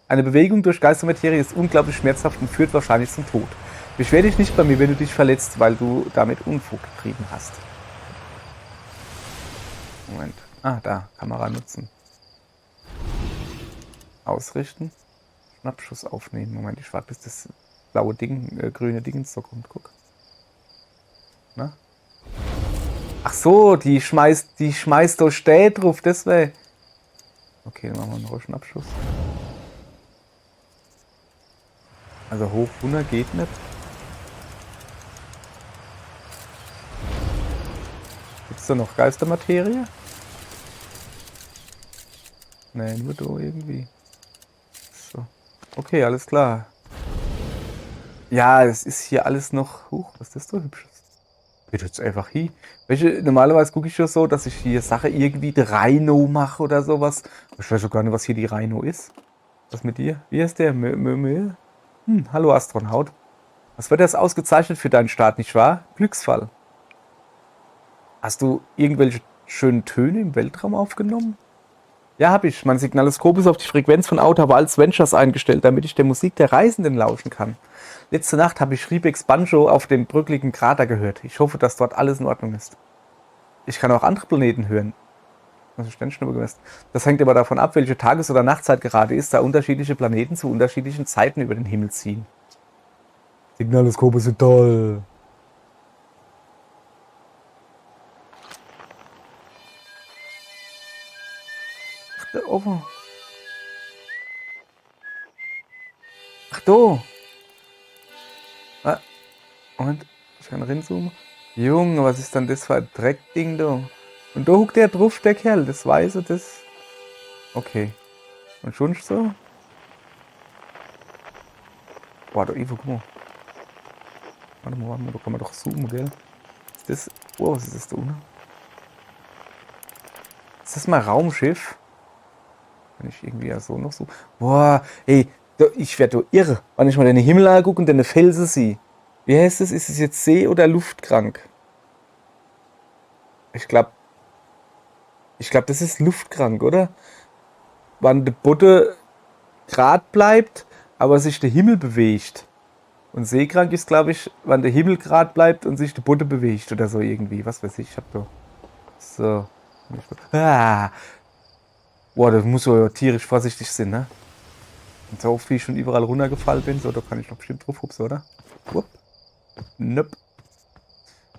eine Bewegung durch Geistermaterie ist unglaublich schmerzhaft und führt wahrscheinlich zum Tod. Beschwer dich nicht bei mir, wenn du dich verletzt, weil du damit Unfug getrieben hast. Moment. Ah, da. Kamera nutzen. Ausrichten. Schnappschuss aufnehmen. Moment, ich warte, bis das blaue Ding, grüne Ding ins kommt. Guck. Na? Ach so, die schmeißt da steht drauf, das wäre. Okay, dann machen wir noch einen Schnappschuss. Also hoch runter geht nicht. Gibt's da noch Geistermaterie? Nee, nur da irgendwie. So. Okay, alles klar. Ja, es ist hier alles noch. Was ist das so hübsches? Geht jetzt einfach hier. Normalerweise gucke ich schon so, dass ich hier Sache irgendwie die Rhino mache oder sowas. Ich weiß schon gar nicht, was hier die Rhino ist. Was mit dir? Wie heißt der? Hallo Astronaut. Was wird das ausgezeichnet für deinen Start, nicht wahr? Glücksfall. Hast du irgendwelche schönen Töne im Weltraum aufgenommen? Ja, habe ich. Mein Signaloskop ist auf die Frequenz von Outer Wilds Ventures eingestellt, damit ich der Musik der Reisenden lauschen kann. Letzte Nacht habe ich Riebeck's Banjo auf dem bröckligen Krater gehört. Ich hoffe, dass dort alles in Ordnung ist. Ich kann auch andere Planeten hören. Das hängt aber davon ab, welche Tages- oder Nachtzeit gerade ist, da unterschiedliche Planeten zu unterschiedlichen Zeiten über den Himmel ziehen. Signaloskope sind toll. Ach, da oben. Ach, da. Moment, ich kann reinzoomen. Junge, was ist denn das für ein Dreckding da? Und da huckt der drauf, der Kerl, das Weiße, das. Okay. Und schon so? Boah, da Ivo, guck mal. Warte mal, da kann man doch zoomen, gell? Das. Oh, was ist das da unten? Ist das mal Raumschiff? Wenn ich irgendwie ja so noch so. Boah, ey, ich werde doch irre, wenn ich mal den Himmel angucke und den Felsen sehe. Wie heißt es? Ist es jetzt See- oder Luftkrank? Ich glaube, das ist luftkrank, oder? Wann der Boden grad bleibt, aber sich der Himmel bewegt. Und seekrank ist, glaube ich, wann der Himmel grad bleibt und sich der Boden bewegt oder so irgendwie. Was weiß ich, ich hab da. So. Ah. Boah, da muss so tierisch vorsichtig sein, ne? Und so oft wie ich schon überall runtergefallen bin, so, da kann ich noch bestimmt drauf hupsen, oder? Wupp. Nope.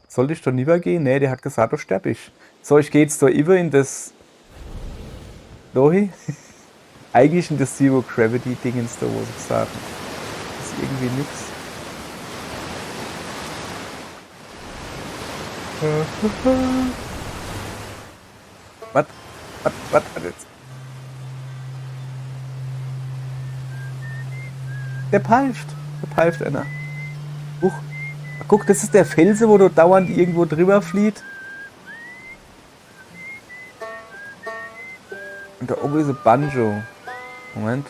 Sollte ich da nie gehen? Nee, der hat gesagt, da sterb ich. So, ich gehe jetzt da über in das. Dohi? Eigentlich in das Zero Gravity Dingens da, wo sie gesagt haben. Das ist irgendwie nix. Was jetzt? Der pfeift einer. Huch. Guck, das ist der Felsen, wo du dauernd irgendwo drüber flieht. Und da oben ist ein Banjo. Moment.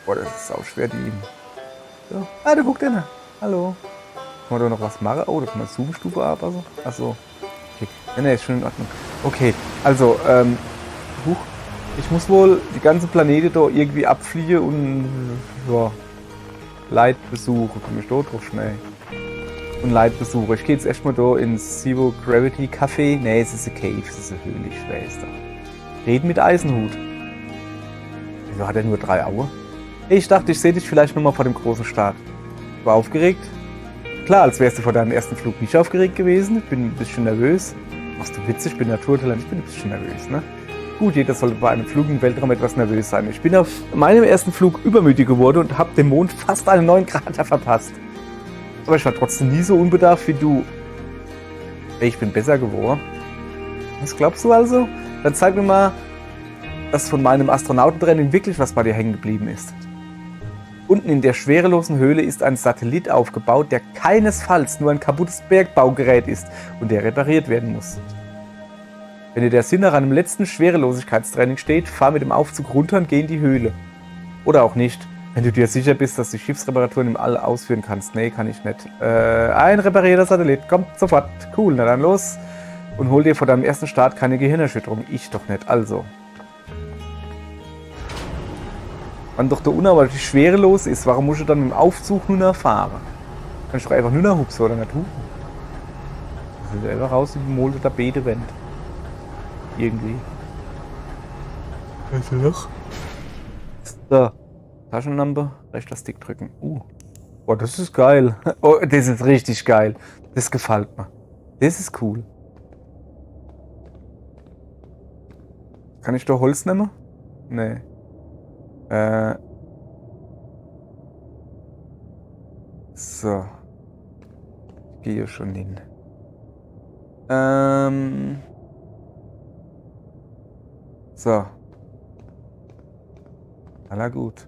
Boah, das ist auch schwer, die. So. Ah, da guckt einer. Hallo. Kann man da noch was machen? Oh, da kann man Zoom-Stufe ab. Also. Achso. Okay. Nee, ist schon in Ordnung. Okay, also, huch. Ich muss wohl die ganze Planete da irgendwie abfliegen und ja, Leid besuchen. Komm ich da drauf schnell. und Leitbesucher. Ich gehe jetzt erstmal da ins Zero Gravity Café. Nee, es ist ein Cave, es ist eine Höhle, ich weiß da. Reden mit Eisenhut. Wieso hat er nur 3 Augen? Ich dachte, ich sehe dich vielleicht nochmal vor dem großen Start. Ich war aufgeregt. Klar, als wärst du vor deinem ersten Flug nicht aufgeregt gewesen. Ich bin ein bisschen nervös. Machst du witzig, ich bin Naturtalent, ich bin ein bisschen nervös, ne? Gut, jeder sollte bei einem Flug im Weltraum etwas nervös sein. Ich bin auf meinem ersten Flug übermütig geworden und habe dem Mond fast einen neuen Krater verpasst. Aber ich war trotzdem nie so unbedarft wie du. Ich bin besser geworden. Was glaubst du also? Dann zeig mir mal, dass von meinem Astronautentraining wirklich was bei dir hängen geblieben ist. Unten in der schwerelosen Höhle ist ein Satellit aufgebaut, der keinesfalls nur ein kaputtes Bergbaugerät ist und der repariert werden muss. Wenn dir der Sinn nach einem letzten Schwerelosigkeitstraining steht, fahr mit dem Aufzug runter und geh in die Höhle. Oder auch nicht, wenn du dir sicher bist, dass du Schiffsreparaturen im All ausführen kannst. Nee, kann ich nicht. Ein reparierter Satellit, kommt sofort. Cool, na dann los. Und hol dir vor deinem ersten Start keine Gehirnerschütterung. Ich doch nicht, also. Wenn doch der unerwartet schwerelos ist, warum musst du dann mit dem Aufzug nur noch fahren? Kannst du doch einfach nur noch hupsen oder nicht hupen. Also selber raus in die Molde der Beetewand. Irgendwie. Also noch? So. Taschenlampe, rechter Stick drücken. Boah, das ist geil. Oh, das ist richtig geil. Das gefällt mir. Das ist cool. Kann ich da Holz nehmen? Nee. So. Ich gehe schon hin. So. Aller gut.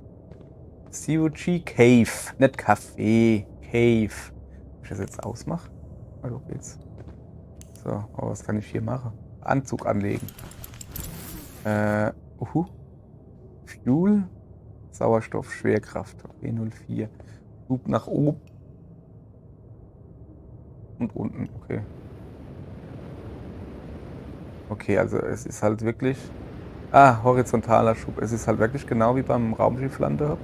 COG Cave. Nicht Café. Cave. Ob ich das jetzt ausmache? Also geht's. So, oh, was kann ich hier machen? Anzug anlegen. Fuel. Sauerstoff, Schwerkraft. Okay, 04. Schub nach oben. Und unten, okay. Okay, also es ist halt wirklich... horizontaler Schub. Es ist halt wirklich genau wie beim Raumschiff-Landehub.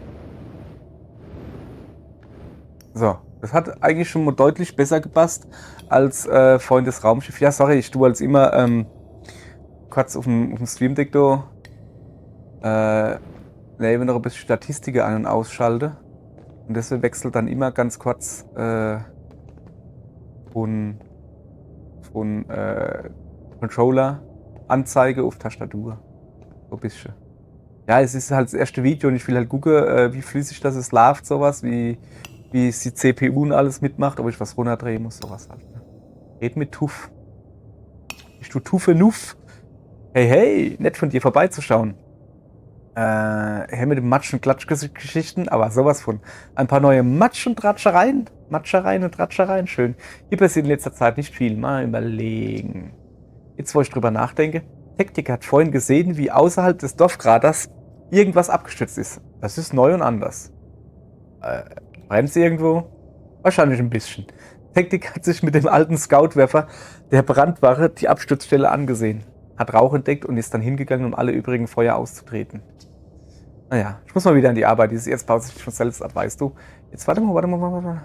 So, das hat eigentlich schon mal deutlich besser gepasst als vorhin das Raumschiff. Ja, sorry, ich tue als immer kurz auf dem Stream Deck da noch ein bisschen Statistiken an- und ausschalte. Und deswegen wechselt dann immer ganz kurz von Controller-Anzeige auf Tastatur. So ein bisschen. Ja, es ist halt das erste Video und ich will halt gucken, wie flüssig das es läuft, sowas, wie es die CPU und alles mitmacht, ob ich was runterdrehen muss, sowas halt. Ne? Red mit Tuff. Ich tu Tuffe Nuff. Hey, nett von dir vorbeizuschauen. Mit dem Matsch- und Klatschgeschichten, aber sowas von. Ein paar neue Matsch- und Tratschereien. Matschereien und Tratschereien, schön. Hier passiert in letzter Zeit nicht viel. Mal überlegen. Jetzt, wo ich drüber nachdenke. Tektik hat vorhin gesehen, wie außerhalb des Dorfkraters irgendwas abgestürzt ist. Das ist neu und anders. Brennt sie irgendwo? Wahrscheinlich ein bisschen. Tektik hat sich mit dem alten Scoutwerfer der Brandwache die Absturzstelle angesehen. Hat Rauch entdeckt und ist dann hingegangen, um alle übrigen Feuer auszutreten. Naja, ich muss mal wieder an die Arbeit. Dieses jetzt baut sich schon selbst ab, weißt du. Jetzt warte mal.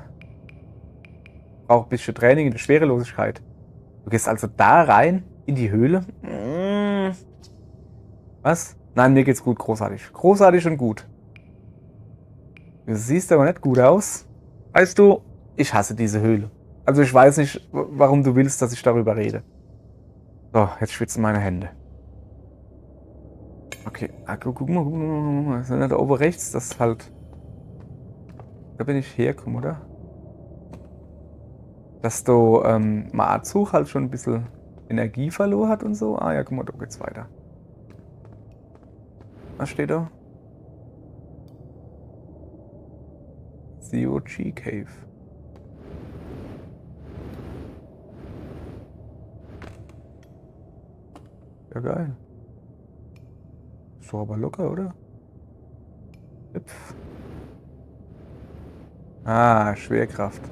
Braucht ein bisschen Training in der Schwerelosigkeit. Du gehst also da rein, in die Höhle? Was? Nein, mir geht's gut, großartig. Großartig und gut. Du siehst aber nicht gut aus. Weißt du, ich hasse diese Höhle. Also ich weiß nicht, warum du willst, dass ich darüber rede. So, jetzt schwitzen meine Hände. Okay, guck mal. Das ist da oben rechts, das ist halt... Da bin ich hergekommen, oder? Dass du Marzug halt schon ein bisschen Energie verloren hat und so. Ah ja, guck mal, da geht's weiter. Was steht da? COG Cave. Ja, geil. Ist doch aber locker, oder? Hüpf. Schwerkraft.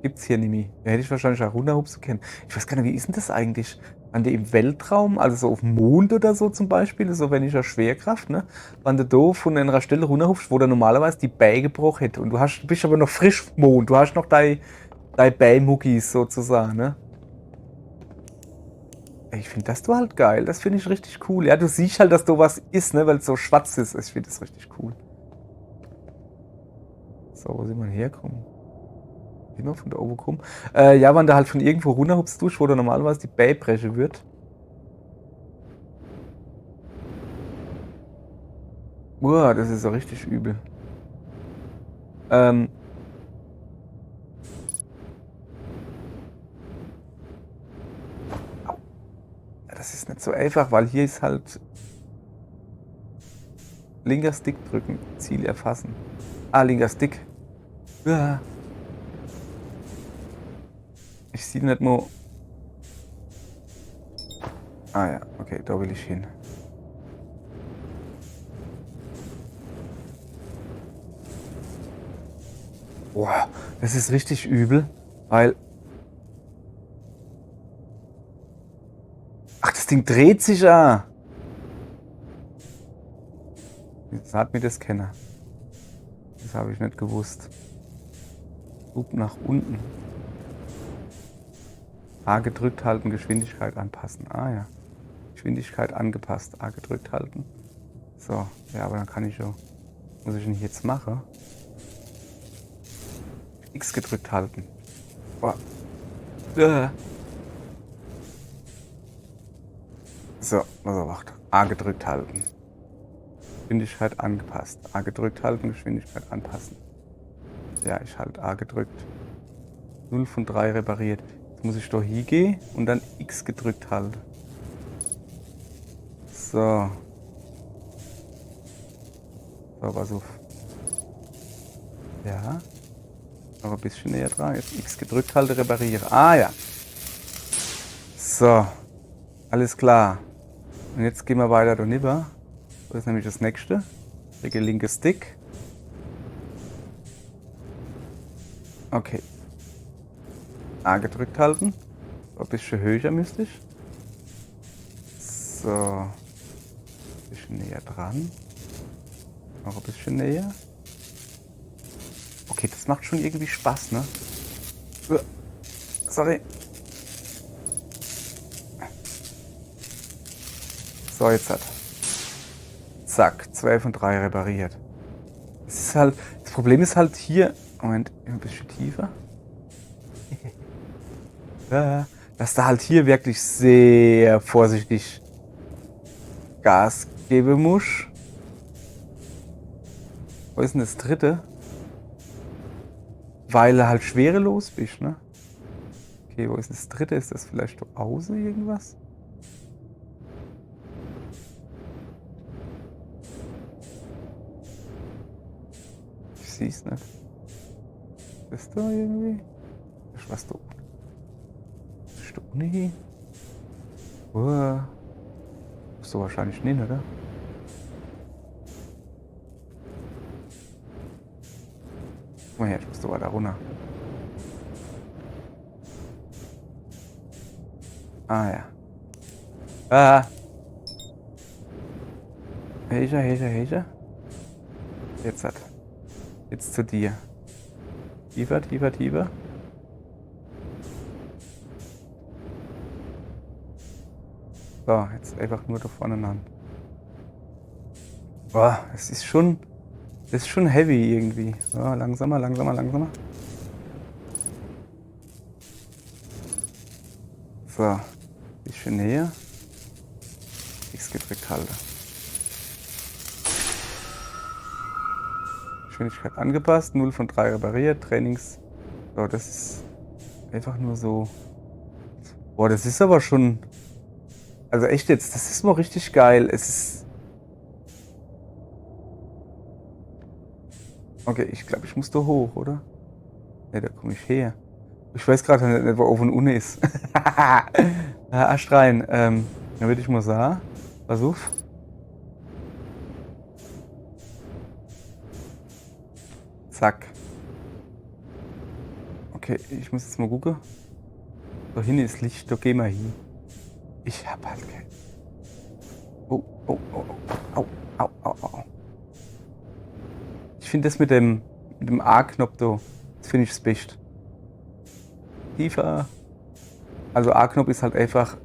Gibt's hier nicht mehr. Da hätte ich wahrscheinlich auch runterhupsen können. Ich weiß gar nicht, wie ist denn das eigentlich? Waren die im Weltraum, also so auf dem Mond oder so zum Beispiel, so wenn ich ja Schwerkraft, ne? Wenn du da von einer Stelle runterhupfst, wo du normalerweise die Beine gebrochen hätte und du bist aber noch frisch auf dem Mond, du hast noch dein dein Bay-Muckis sozusagen, ne? Ich finde das du halt geil. Das finde ich richtig cool. Ja, du siehst halt, dass da was ist, ne? Weil es so schwarz ist. Ich finde das richtig cool. So, wo sind wir herkommen? Immer von da oben kommen. Ja, wenn du halt von irgendwo runterhupst durch, wo da normalerweise die Bay-Bresche wird. Uah, das ist so richtig übel. Das ist nicht so einfach, weil hier ist halt linker Stick drücken, Ziel erfassen. Ah, linker Stick. Uah. Ich sehe nicht mal. Ah ja, okay, da will ich hin. Boah, das ist richtig übel, weil... Ach, das Ding dreht sich ja. Jetzt hat mir das kennen. Das habe ich nicht gewusst. Schub nach unten. A gedrückt halten, Geschwindigkeit anpassen. Ah ja. Geschwindigkeit angepasst. A gedrückt halten. So, ja, aber dann kann ich ja... Was muss ich denn jetzt machen? X gedrückt halten. Boah. So, also wacht. A gedrückt halten. Geschwindigkeit angepasst. A gedrückt halten, Geschwindigkeit anpassen. Ja, ich halte A gedrückt. 0 von 3 repariert. Jetzt muss ich da hingehen und dann X gedrückt halten. So. So, pass auf. Ja. Noch ein bisschen näher dran. Jetzt X gedrückt halte, repariere. Ah ja. So. Alles klar. Und jetzt gehen wir weiter da rüber. Das ist nämlich das nächste. Der linke Stick. Okay. A gedrückt halten. So, ein bisschen höher müsste ich. So. Ein bisschen näher dran. Noch ein bisschen näher. Okay, das macht schon irgendwie Spaß, ne? Sorry. So, jetzt hat. Zack, 2 von 3 repariert. Das ist halt, das Problem ist halt hier, Moment, ein bisschen tiefer. Dass da halt hier wirklich sehr vorsichtig Gas geben muss. Wo ist denn das dritte? Weil er halt schwerelos bist, ne? Okay, wo ist das dritte? Ist das vielleicht da außen irgendwas? Ich sehe es nicht. Ist da irgendwie? Ist was da unten? Ist da unten hier? Ist da wahrscheinlich nicht, oder? Guck mal her, ich muss da weiter runter. Ah ja. Ah. Hecher. Jetzt hat. Jetzt zu dir. Tiefer. So, jetzt einfach nur da vorne an. Boah, es ist schon heavy irgendwie. So, langsamer. So, bisschen näher. X gedrückt halte. Geschwindigkeit angepasst, 0 von 3 repariert, Trainings. So, das ist einfach nur so. Boah, das ist aber schon. Also echt jetzt, das ist mal richtig geil. Es ist. Okay, ich glaube, ich muss da hoch, oder? Ne, da komme ich her. Ich weiß gerade nicht, wo oben und unten ist. Ast rein. Dann würde ich mal sagen. Pass auf. Zack. Okay, ich muss jetzt mal gucken. Da hinten ist Licht, da gehen wir hin. Ich hab halt kein. Oh. Au. Ich finde das mit dem A-Knopf da, das finde ich das Beste. tiefer. Also A-Knopf ist halt einfach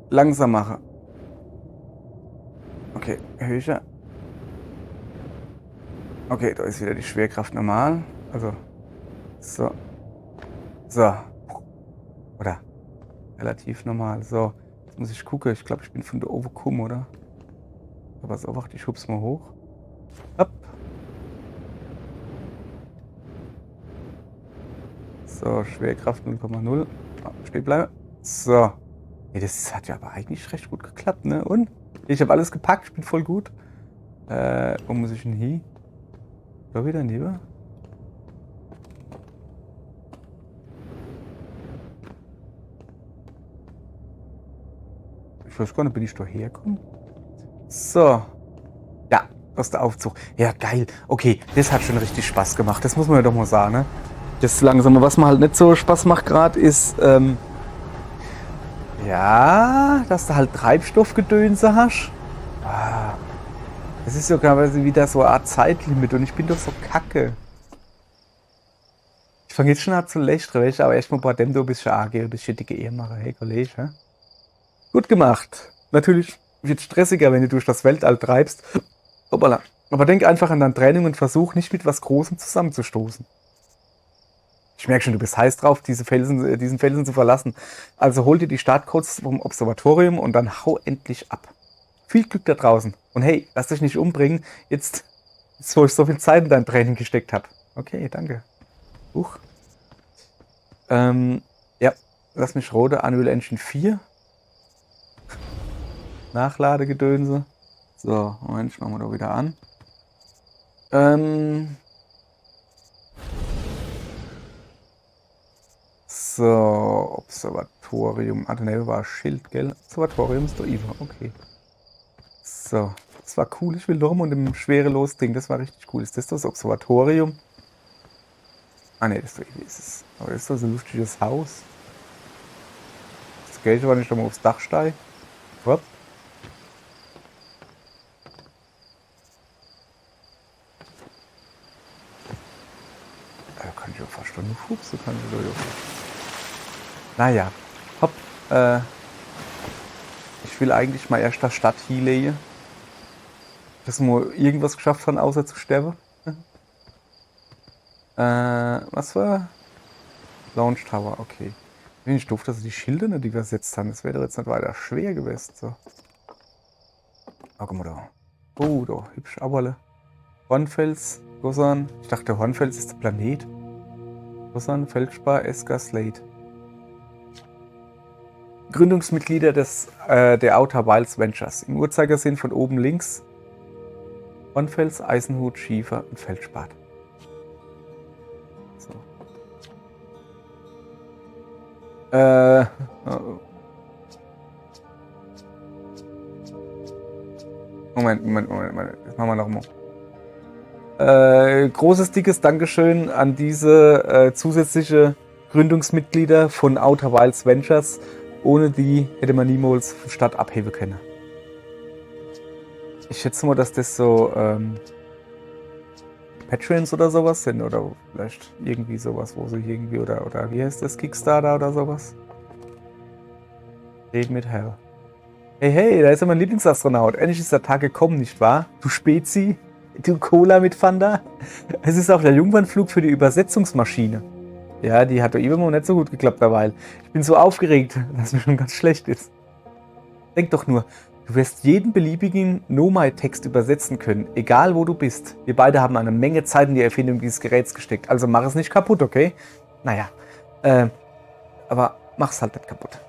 langsam machen. Okay, höher. Okay, da ist wieder die Schwerkraft normal. Also, so. So. Oder relativ normal. So, jetzt muss ich gucken. Ich glaube, ich bin von da oben gekommen, oder? Aber so, warte, ich schub's mal hoch. Hopp. So, Schwerkraft 0,0. Stehen bleiben. So. Ja, das hat ja aber eigentlich recht gut geklappt, ne? Und? Ich habe alles gepackt, ich bin voll gut. Wo muss ich denn hin? Da wieder lieber. Ich weiß gar nicht, bin ich da hergekommen? So. Ja, aus der Aufzug. Ja, geil. Okay, das hat schon richtig Spaß gemacht. Das muss man ja doch mal sagen, ne? Das Langsame, was mir halt nicht so Spaß macht gerade, ist, ja, dass du halt Treibstoffgedönse hast. Ah, das ist sogar wieder so eine Art Zeitlimit und ich bin doch so kacke. Ich fange jetzt schon an zu lächeln, weißt du, aber erstmal bei dem du ein bisschen angehen, ein bisschen dicke Ehe machen. Hey, Kollege, hä? Gut gemacht. Natürlich wird es stressiger, wenn du durch das Weltall treibst. Hoppala. Aber denk einfach an dein Training und versuch nicht mit was Großem zusammenzustoßen. Ich merke schon, du bist heiß drauf, diesen Felsen zu verlassen. Also hol dir die Startcodes vom Observatorium und dann hau endlich ab. Viel Glück da draußen. Und hey, lass dich nicht umbringen, jetzt wo ich so viel Zeit in dein Training gesteckt habe. Okay, danke. Huch. Ja, lass mich rote Unreal Engine 4. Nachladegedönse. So, Moment, machen wir da wieder an. So, Observatorium. Ah, ne, war Schild, gell? Observatorium ist da Iva, okay. So, das war cool. Ich will doch mal dem Schwerelos-Ding, das war richtig cool. Ist das Observatorium? Ah, ne, das ist es. Aber das ist doch so ein lustiges Haus. Das Geld war nicht schon mal aufs Dach steig. Hopp. Da kann ich auch fast schon Fuchs, so kann ich da ja. Naja, hopp. Ich will eigentlich mal erst das Stadt hinlegen. Dass wir irgendwas geschafft haben, außer zu sterben. Was war? Launch Tower, okay. Bin ich doof, dass sie die Schilder nicht übersetzt haben. Das wäre jetzt nicht weiter schwer gewesen. So. Oh, guck mal da. Oh, da, hübsch Aberle. Hornfels, Gossan. Ich dachte, Hornfels ist der Planet. Gossan, Feldspar, Esker, Slate. Gründungsmitglieder der Outer Wilds Ventures. Im Uhrzeigersinn von oben links. Hornfels, Eisenhut, Schiefer und Feldspat. So. Moment. Das machen wir nochmal. Großes, dickes Dankeschön an diese zusätzliche Gründungsmitglieder von Outer Wilds Ventures. Ohne die hätte man niemals Stadt abheben können. Ich schätze mal, dass das so Patreons oder sowas sind. Oder vielleicht irgendwie sowas, wo sie irgendwie, oder wie heißt das, Kickstarter oder sowas? Red mit Hell. Hey, da ist ja mein Lieblingsastronaut. Endlich ist der Tag gekommen, nicht wahr? Du Spezi, du Cola mit Fanda. Es ist auch der Jungfernflug für die Übersetzungsmaschine. Ja, die hat doch immer nicht so gut geklappt derweil. Ich bin so aufgeregt, dass mir schon ganz schlecht ist. Denk doch nur, du wirst jeden beliebigen Nomai-Text übersetzen können, egal wo du bist. Wir beide haben eine Menge Zeit in die Erfindung dieses Geräts gesteckt, also mach es nicht kaputt, okay? Naja, aber mach's halt nicht kaputt.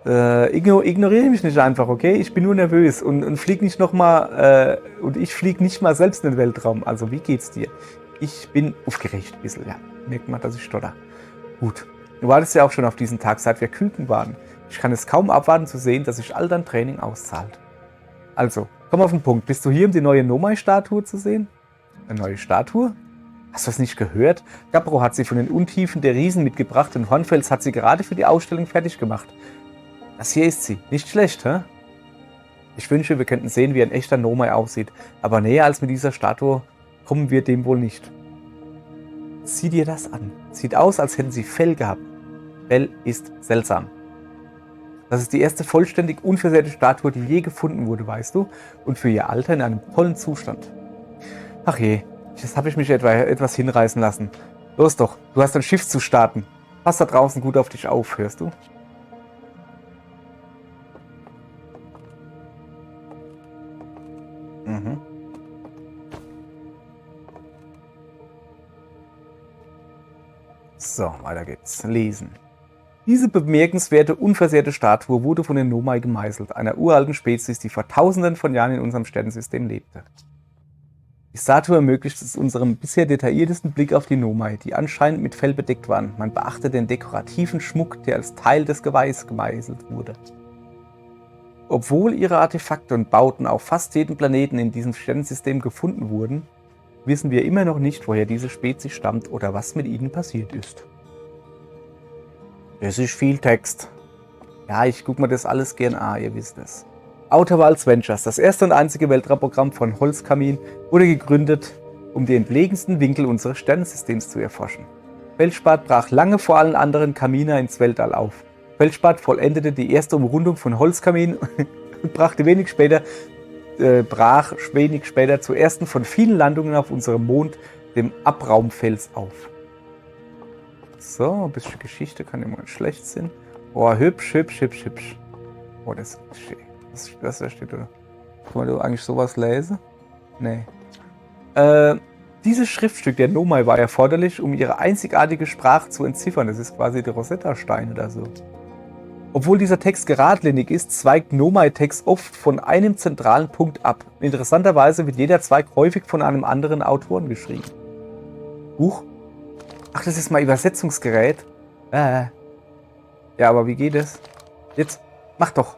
Ignoriere mich nicht einfach, okay? Ich bin nur nervös und flieg nicht nochmal, und ich flieg nicht mal selbst in den Weltraum. Also, wie geht's dir? Ich bin aufgeregt ein bisschen, ja. Merkt man, dass ich stotter. Gut. Du wartest ja auch schon auf diesen Tag, seit wir Küken waren. Ich kann es kaum abwarten zu sehen, dass sich all dein Training auszahlt. Also, komm auf den Punkt. Bist du hier, um die neue Nomai-Statue zu sehen? Eine neue Statue? Hast du das nicht gehört? Gabbro hat sie von den Untiefen der Riesen mitgebracht und Hornfels hat sie gerade für die Ausstellung fertig gemacht. Das hier ist sie. Nicht schlecht, hä? Ich wünsche, wir könnten sehen, wie ein echter Nomai aussieht. Aber näher als mit dieser Statue kommen wir dem wohl nicht. Sieh dir das an. Sieht aus, als hätten sie Fell gehabt. Fell ist seltsam. Das ist die erste vollständig unversehrte Statue, die je gefunden wurde, weißt du? Und für ihr Alter in einem tollen Zustand. Ach je, jetzt habe ich mich etwas hinreißen lassen. Los doch, du hast ein Schiff zu starten. Pass da draußen gut auf dich auf, hörst du? Mhm. So, weiter geht's. Lesen. Diese bemerkenswerte, unversehrte Statue wurde von den Nomai gemeißelt, einer uralten Spezies, die vor Tausenden von Jahren in unserem Sternensystem lebte. Die Statue ermöglicht es unserem bisher detailliertesten Blick auf die Nomai, die anscheinend mit Fell bedeckt waren. Man beachte den dekorativen Schmuck, der als Teil des Geweihes gemeißelt wurde. Obwohl ihre Artefakte und Bauten auf fast jedem Planeten in diesem Sternensystem gefunden wurden, wissen wir immer noch nicht, woher diese Spezies stammt oder was mit ihnen passiert ist. Das ist viel Text. Ja, ich gucke mir das alles gern an, ihr wisst es. Outer Wilds Ventures, das erste und einzige Weltraumprogramm von Holzkamin, wurde gegründet, um die entlegensten Winkel unseres Sternensystems zu erforschen. Feldspat brach lange vor allen anderen Kaminer ins Weltall auf. Feldspat vollendete die erste Umrundung von Holzkamin und brach wenig später zur ersten von vielen Landungen auf unserem Mond, dem Abraumfels, auf. So, ein bisschen Geschichte kann immer nicht schlecht sein. Oh, hübsch, hübsch, hübsch, hübsch. Oh, das ist schön. Das da steht, oder? Kann man da eigentlich sowas lesen? Nee. Dieses Schriftstück der Nomai war erforderlich, um ihre einzigartige Sprache zu entziffern. Das ist quasi der Rosetta-Stein oder so. Obwohl dieser Text geradlinig ist, zweigt Nomai-Text oft von einem zentralen Punkt ab. Interessanterweise wird jeder Zweig häufig von einem anderen Autoren geschrieben. Huch. Ach, das ist mal Übersetzungsgerät. Ja, aber wie geht es? Jetzt, mach doch.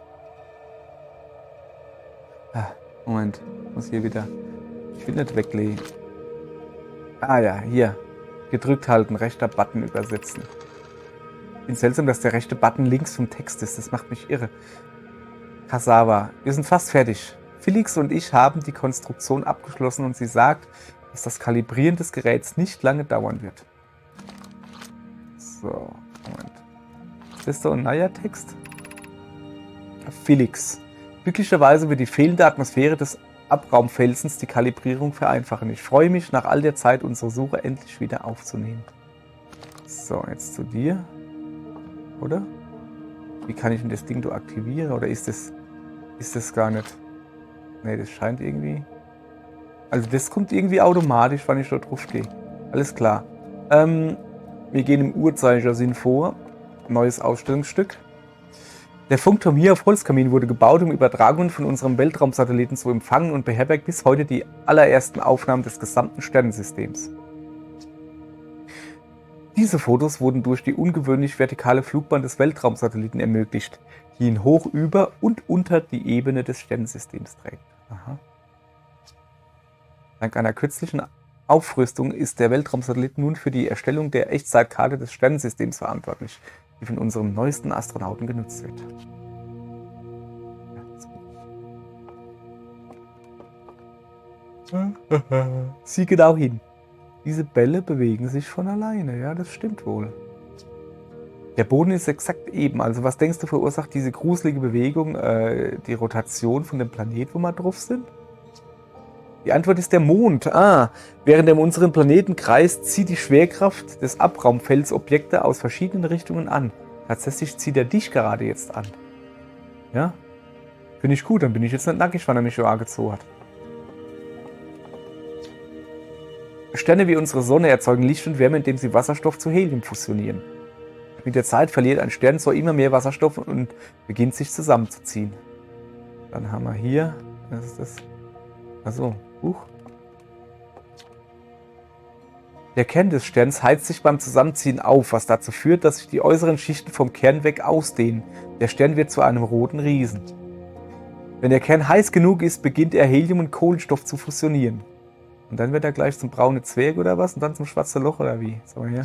Moment, ich muss hier wieder. Ich will nicht weglegen. Ah ja, hier. Gedrückt halten, rechter Button übersetzen. Ich finde seltsam, dass der rechte Button links vom Text ist. Das macht mich irre. Cassava, wir sind fast fertig. Felix und ich haben die Konstruktion abgeschlossen und sie sagt, dass das Kalibrieren des Geräts nicht lange dauern wird. So, Moment. Ist das so ein neuer Text? Felix. Glücklicherweise wird die fehlende Atmosphäre des Abraumfelsens die Kalibrierung vereinfachen. Ich freue mich, nach all der Zeit unsere Suche endlich wieder aufzunehmen. So, jetzt zu dir. Oder? Wie kann ich denn das Ding aktivieren? Oder ist das gar nicht? Ne, das scheint irgendwie... Also das kommt irgendwie automatisch, wenn ich da drauf gehe. Alles klar. Wir gehen im Uhrzeigersinn vor. Neues Ausstellungsstück. Der Funkturm hier auf Holzkamin wurde gebaut, um Übertragungen von unserem Weltraumsatelliten zu empfangen und beherbergt bis heute die allerersten Aufnahmen des gesamten Sternensystems. Diese Fotos wurden durch die ungewöhnlich vertikale Flugbahn des Weltraumsatelliten ermöglicht, die ihn hoch über und unter die Ebene des Sternensystems trägt. Aha. Dank einer kürzlichen Aufrüstung ist der Weltraumsatellit nun für die Erstellung der Echtzeitkarte des Sternensystems verantwortlich, die von unserem neuesten Astronauten genutzt wird. Sieh genau hin. Diese Bälle bewegen sich von alleine, ja, das stimmt wohl. Der Boden ist exakt eben, also was denkst du verursacht diese gruselige Bewegung, die Rotation von dem Planet, wo wir drauf sind? Die Antwort ist der Mond. Während er um unseren Planeten kreist, zieht die Schwerkraft des Abraumfelds Objekte aus verschiedenen Richtungen an. Tatsächlich zieht er dich gerade jetzt an. Ja? Finde ich gut, dann bin ich jetzt nicht nackig, weil er mich so angezogen hat. Sterne wie unsere Sonne erzeugen Licht und Wärme, indem sie Wasserstoff zu Helium fusionieren. Mit der Zeit verliert ein Stern so immer mehr Wasserstoff und beginnt sich zusammenzuziehen. Dann haben wir hier, was ist das? Achso, Der Kern des Sterns heizt sich beim Zusammenziehen auf, was dazu führt, dass sich die äußeren Schichten vom Kern weg ausdehnen. Der Stern wird zu einem roten Riesen. Wenn der Kern heiß genug ist, beginnt er Helium und Kohlenstoff zu fusionieren. Und dann wird er gleich zum braunen Zwerg oder was? Und dann zum schwarzen Loch oder wie? Sag mal her.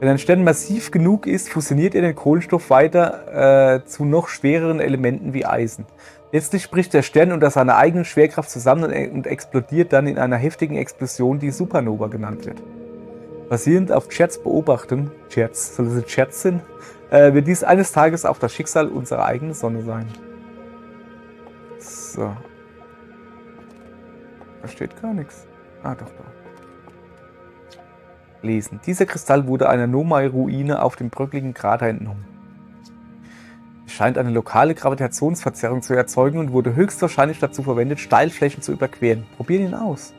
Wenn ein Stern massiv genug ist, fusioniert er den Kohlenstoff weiter zu noch schwereren Elementen wie Eisen. Letztlich bricht der Stern unter seiner eigenen Schwerkraft zusammen und explodiert dann in einer heftigen Explosion, die Supernova genannt wird. Basierend auf Cherts Beobachtung, soll es Cherts sein, wird dies eines Tages auch das Schicksal unserer eigenen Sonne sein. So. Da steht gar nichts. Ah, doch, da. Lesen. Dieser Kristall wurde einer Nomai-Ruine auf dem bröckligen Krater entnommen. Es scheint eine lokale Gravitationsverzerrung zu erzeugen und wurde höchstwahrscheinlich dazu verwendet, Steilflächen zu überqueren. Probieren ihn aus.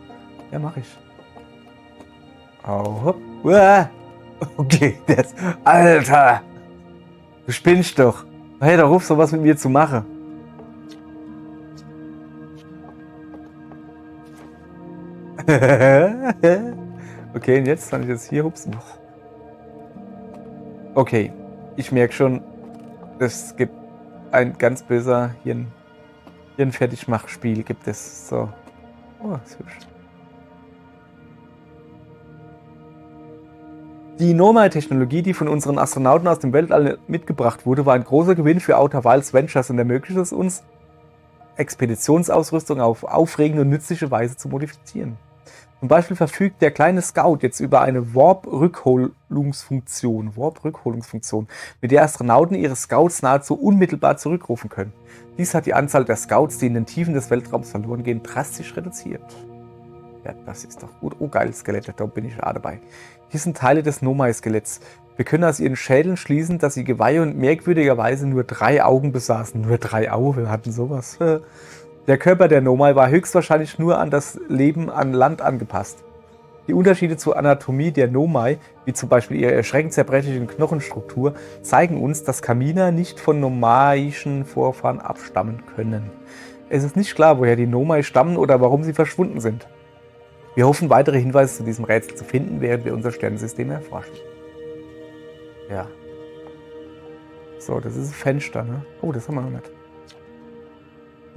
Ja, mach ich. Oh, hopp. Uah. Okay, das. Alter! Du spinnst doch. Hey, da ruf sowas mit mir zu machen. Okay, und jetzt kann ich jetzt hier hupsen. Okay, ich merke schon, es gibt ein ganz böser Hirnfertigmachspiel gibt es. So. Oh, ist hübsch. Die Nomai-Technologie, die von unseren Astronauten aus dem Weltall mitgebracht wurde, war ein großer Gewinn für Outer Wilds Ventures und ermöglicht es uns, Expeditionsausrüstung auf aufregende und nützliche Weise zu modifizieren. Zum Beispiel verfügt der kleine Scout jetzt über eine Warp-Rückholungsfunktion, mit der Astronauten ihre Scouts nahezu unmittelbar zurückrufen können. Dies hat die Anzahl der Scouts, die in den Tiefen des Weltraums verloren gehen, drastisch reduziert. Ja, das ist doch gut. Oh, geil, Skelette, da bin ich dabei. Hier sind Teile des Nomai-Skeletts. Wir können aus ihren Schädeln schließen, dass sie Geweihe und merkwürdigerweise nur 3 Augen besaßen. Nur 3 Augen, wir hatten sowas. Der Körper der Nomai war höchstwahrscheinlich nur an das Leben an Land angepasst. Die Unterschiede zur Anatomie der Nomai, wie zum Beispiel ihre erschreckend zerbrechliche Knochenstruktur, zeigen uns, dass Kaminer nicht von nomaischen Vorfahren abstammen können. Es ist nicht klar, woher die Nomai stammen oder warum sie verschwunden sind. Wir hoffen, weitere Hinweise zu diesem Rätsel zu finden, während wir unser Sternensystem erforschen. Ja. So, das ist ein Fenster, ne? Oh, das haben wir noch nicht.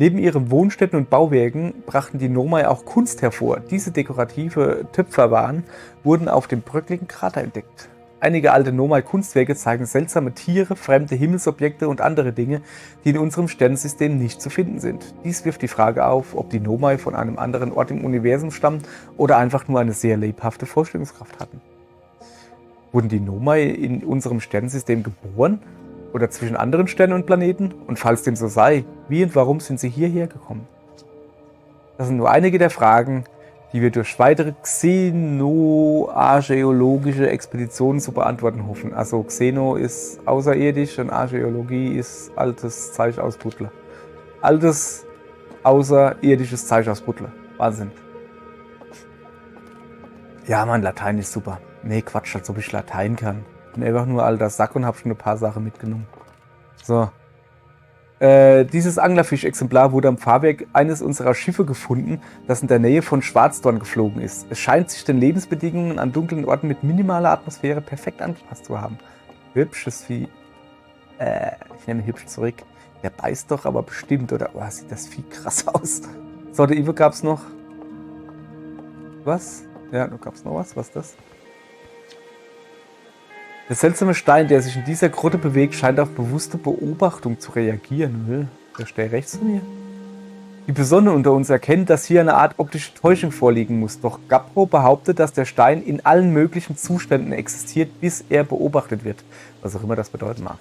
Neben ihren Wohnstätten und Bauwerken brachten die Nomai auch Kunst hervor. Diese dekorative Töpferwaren wurden auf dem bröckligen Krater entdeckt. Einige alte Nomai-Kunstwerke zeigen seltsame Tiere, fremde Himmelsobjekte und andere Dinge, die in unserem Sternensystem nicht zu finden sind. Dies wirft die Frage auf, ob die Nomai von einem anderen Ort im Universum stammen oder einfach nur eine sehr lebhafte Vorstellungskraft hatten. Wurden die Nomai in unserem Sternensystem geboren? Oder zwischen anderen Sternen und Planeten? Und falls dem so sei, wie und warum sind sie hierher gekommen? Das sind nur einige der Fragen, die wir durch weitere xenoarchäologische Expeditionen zu beantworten hoffen. Also Xeno ist außerirdisch und Archäologie ist altes Zeug aus Butler. Altes außerirdisches Zeug aus Butler. Wahnsinn. Ja, Mann, Latein ist super. Nee, Quatsch, als ob ich Latein kann. Ich bin einfach nur alter Sack und habe schon ein paar Sachen mitgenommen. So. Dieses Anglerfisch-Exemplar wurde am Fahrwerk eines unserer Schiffe gefunden, das in der Nähe von Schwarzdorn geflogen ist. Es scheint sich den Lebensbedingungen an dunklen Orten mit minimaler Atmosphäre perfekt angepasst zu haben. Hübsches Vieh. Ich nehme hübsch zurück. Der beißt doch aber bestimmt, oder? Oh, sieht das Vieh krass aus. So, der Ivo gab's noch. Was? Ja, da gab's noch was. Was ist das? Der seltsame Stein, der sich in dieser Grotte bewegt, scheint auf bewusste Beobachtung zu reagieren. Der steht rechts zu mir. Die Besonnenen unter uns erkennen, dass hier eine Art optische Täuschung vorliegen muss. Doch Gabbro behauptet, dass der Stein in allen möglichen Zuständen existiert, bis er beobachtet wird. Was auch immer das bedeuten mag.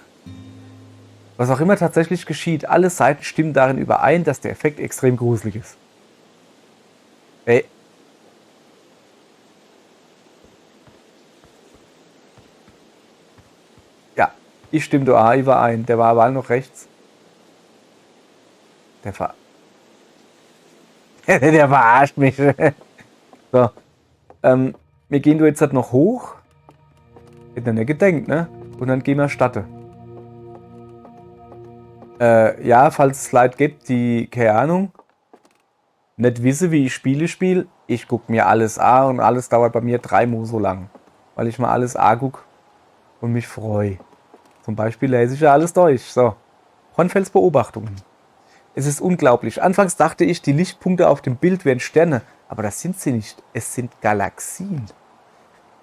Was auch immer tatsächlich geschieht, alle Seiten stimmen darin überein, dass der Effekt extrem gruselig ist. Ey. Ja, ich stimme da überein. Der war aber noch rechts. Der verarscht mich. So. Wir gehen jetzt halt noch hoch. Hätte nicht gedenkt, ne? Und dann gehen wir Statte. Ja, falls es Leute gibt, die, keine Ahnung, nicht wissen, wie ich spiele, ich gucke mir alles an und alles dauert bei mir 3 Monate so lang. Weil ich mal alles angucke und mich freue. Zum Beispiel lese ich ja alles durch. So. Hornfels Beobachtungen. Es ist unglaublich. Anfangs dachte ich, die Lichtpunkte auf dem Bild wären Sterne, aber das sind sie nicht. Es sind Galaxien.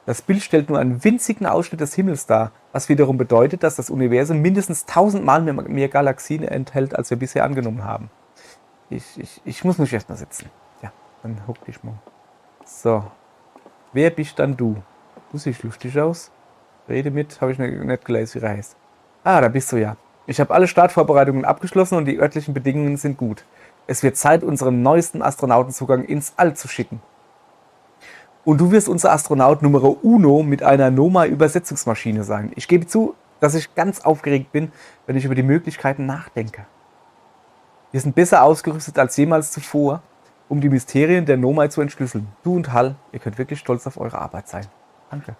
Das Bild stellt nur einen winzigen Ausschnitt des Himmels dar, was wiederum bedeutet, dass das Universum mindestens 1000-mal mehr Galaxien enthält, als wir bisher angenommen haben. Ich muss mich erstmal setzen. Ja, dann hock dich mal. So. Wer bist dann du? Du siehst lustig aus. Rede mit, habe ich nicht gelesen, wie er heißt. Ah, da bist du ja. Ich habe alle Startvorbereitungen abgeschlossen und die örtlichen Bedingungen sind gut. Es wird Zeit, unseren neuesten Astronautenzugang ins All zu schicken. Und du wirst unser Astronaut Numero Uno mit einer Noma-Übersetzungsmaschine sein. Ich gebe zu, dass ich ganz aufgeregt bin, wenn ich über die Möglichkeiten nachdenke. Wir sind besser ausgerüstet als jemals zuvor, um die Mysterien der Nomai zu entschlüsseln. Du und Hal, ihr könnt wirklich stolz auf eure Arbeit sein. Danke.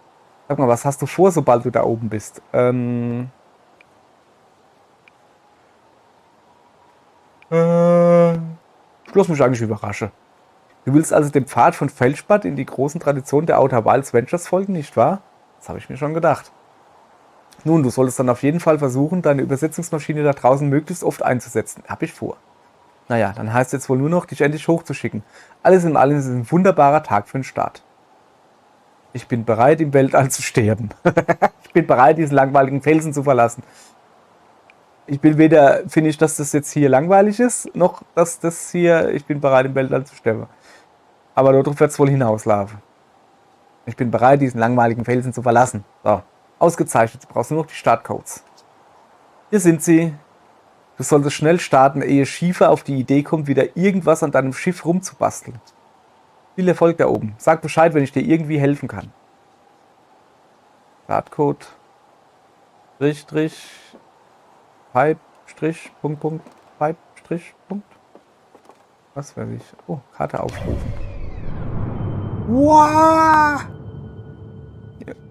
Sag mal, was hast du vor, sobald du da oben bist? Ich lass mich eigentlich überraschen. Du willst also dem Pfad von Feldspath in die großen Traditionen der Outer Wilds Ventures folgen, nicht wahr? Das habe ich mir schon gedacht. Nun, du solltest dann auf jeden Fall versuchen, deine Übersetzungsmaschine da draußen möglichst oft einzusetzen. Hab ich vor. Naja, dann heißt es jetzt wohl nur noch, dich endlich hochzuschicken. Alles in allem ist es ein wunderbarer Tag für den Start. Ich bin bereit, im Weltall zu sterben. Ich bin bereit, diesen langweiligen Felsen zu verlassen. Ich bin weder, finde ich, dass das jetzt hier langweilig ist, noch dass das hier, ich bin bereit, im Weltall zu sterben. Aber darauf wird es wohl hinauslaufen. Ich bin bereit, diesen langweiligen Felsen zu verlassen. So, ausgezeichnet. Du brauchst nur noch die Startcodes. Hier sind sie. Du solltest schnell starten, ehe Schiefer auf die Idee kommt, wieder irgendwas an deinem Schiff rumzubasteln. Viel Erfolg da oben. Sag Bescheid, wenn ich dir irgendwie helfen kann. Startcode. Pipe, Strich, Punkt, Punkt, Pipe, Strich, Punkt. Was weiß ich? Oh, Karte aufrufen. Wow!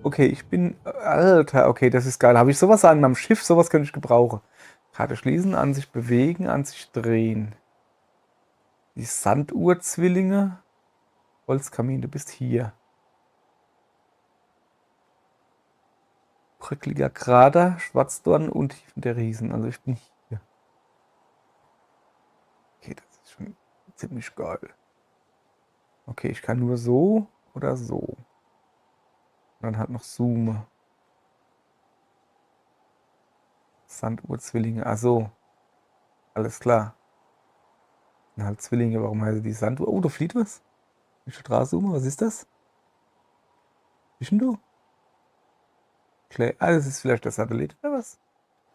Okay, ich bin... Alter, okay, das ist geil. Habe ich sowas an meinem Schiff? Sowas könnte ich gebrauchen. Karte schließen, an sich bewegen, an sich drehen. Die Sanduhrzwillinge. Holzkamin, du bist hier. Prickliger Krater, Schwarzdorn und Tiefen der Riesen. Also ich bin hier. Okay, das ist schon ziemlich geil. Okay, ich kann nur so oder so. Und dann halt noch Zoom. Sanduhrzwillinge. Ach so. Alles klar. Dann halt Zwillinge. Warum heißt die Sanduhr? Oh, da flieht was. Ich Straße um. Was ist das? Bist denn du? Ah, das ist vielleicht der Satellit oder was?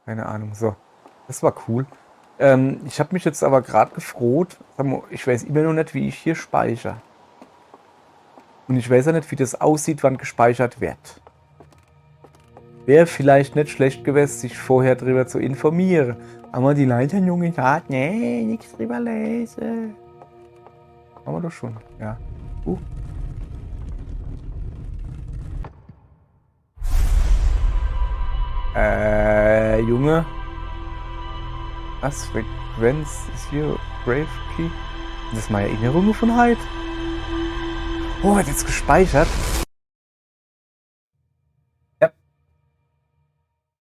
Keine Ahnung. So, das war cool. Ich habe mich jetzt aber gerade gefroht. Ich weiß immer noch nicht, wie ich hier speichere. Und ich weiß ja nicht, wie das aussieht, wann gespeichert wird. Wäre vielleicht nicht schlecht gewesen, sich vorher drüber zu informieren. Aber die Leiternjunge sagt, nee, nichts drüber lesen. Haben wir doch schon, ja. Junge. Was Frequenz ist hier? Grave Key? Das ist meine Erinnerung von heute. Oh, wird jetzt gespeichert.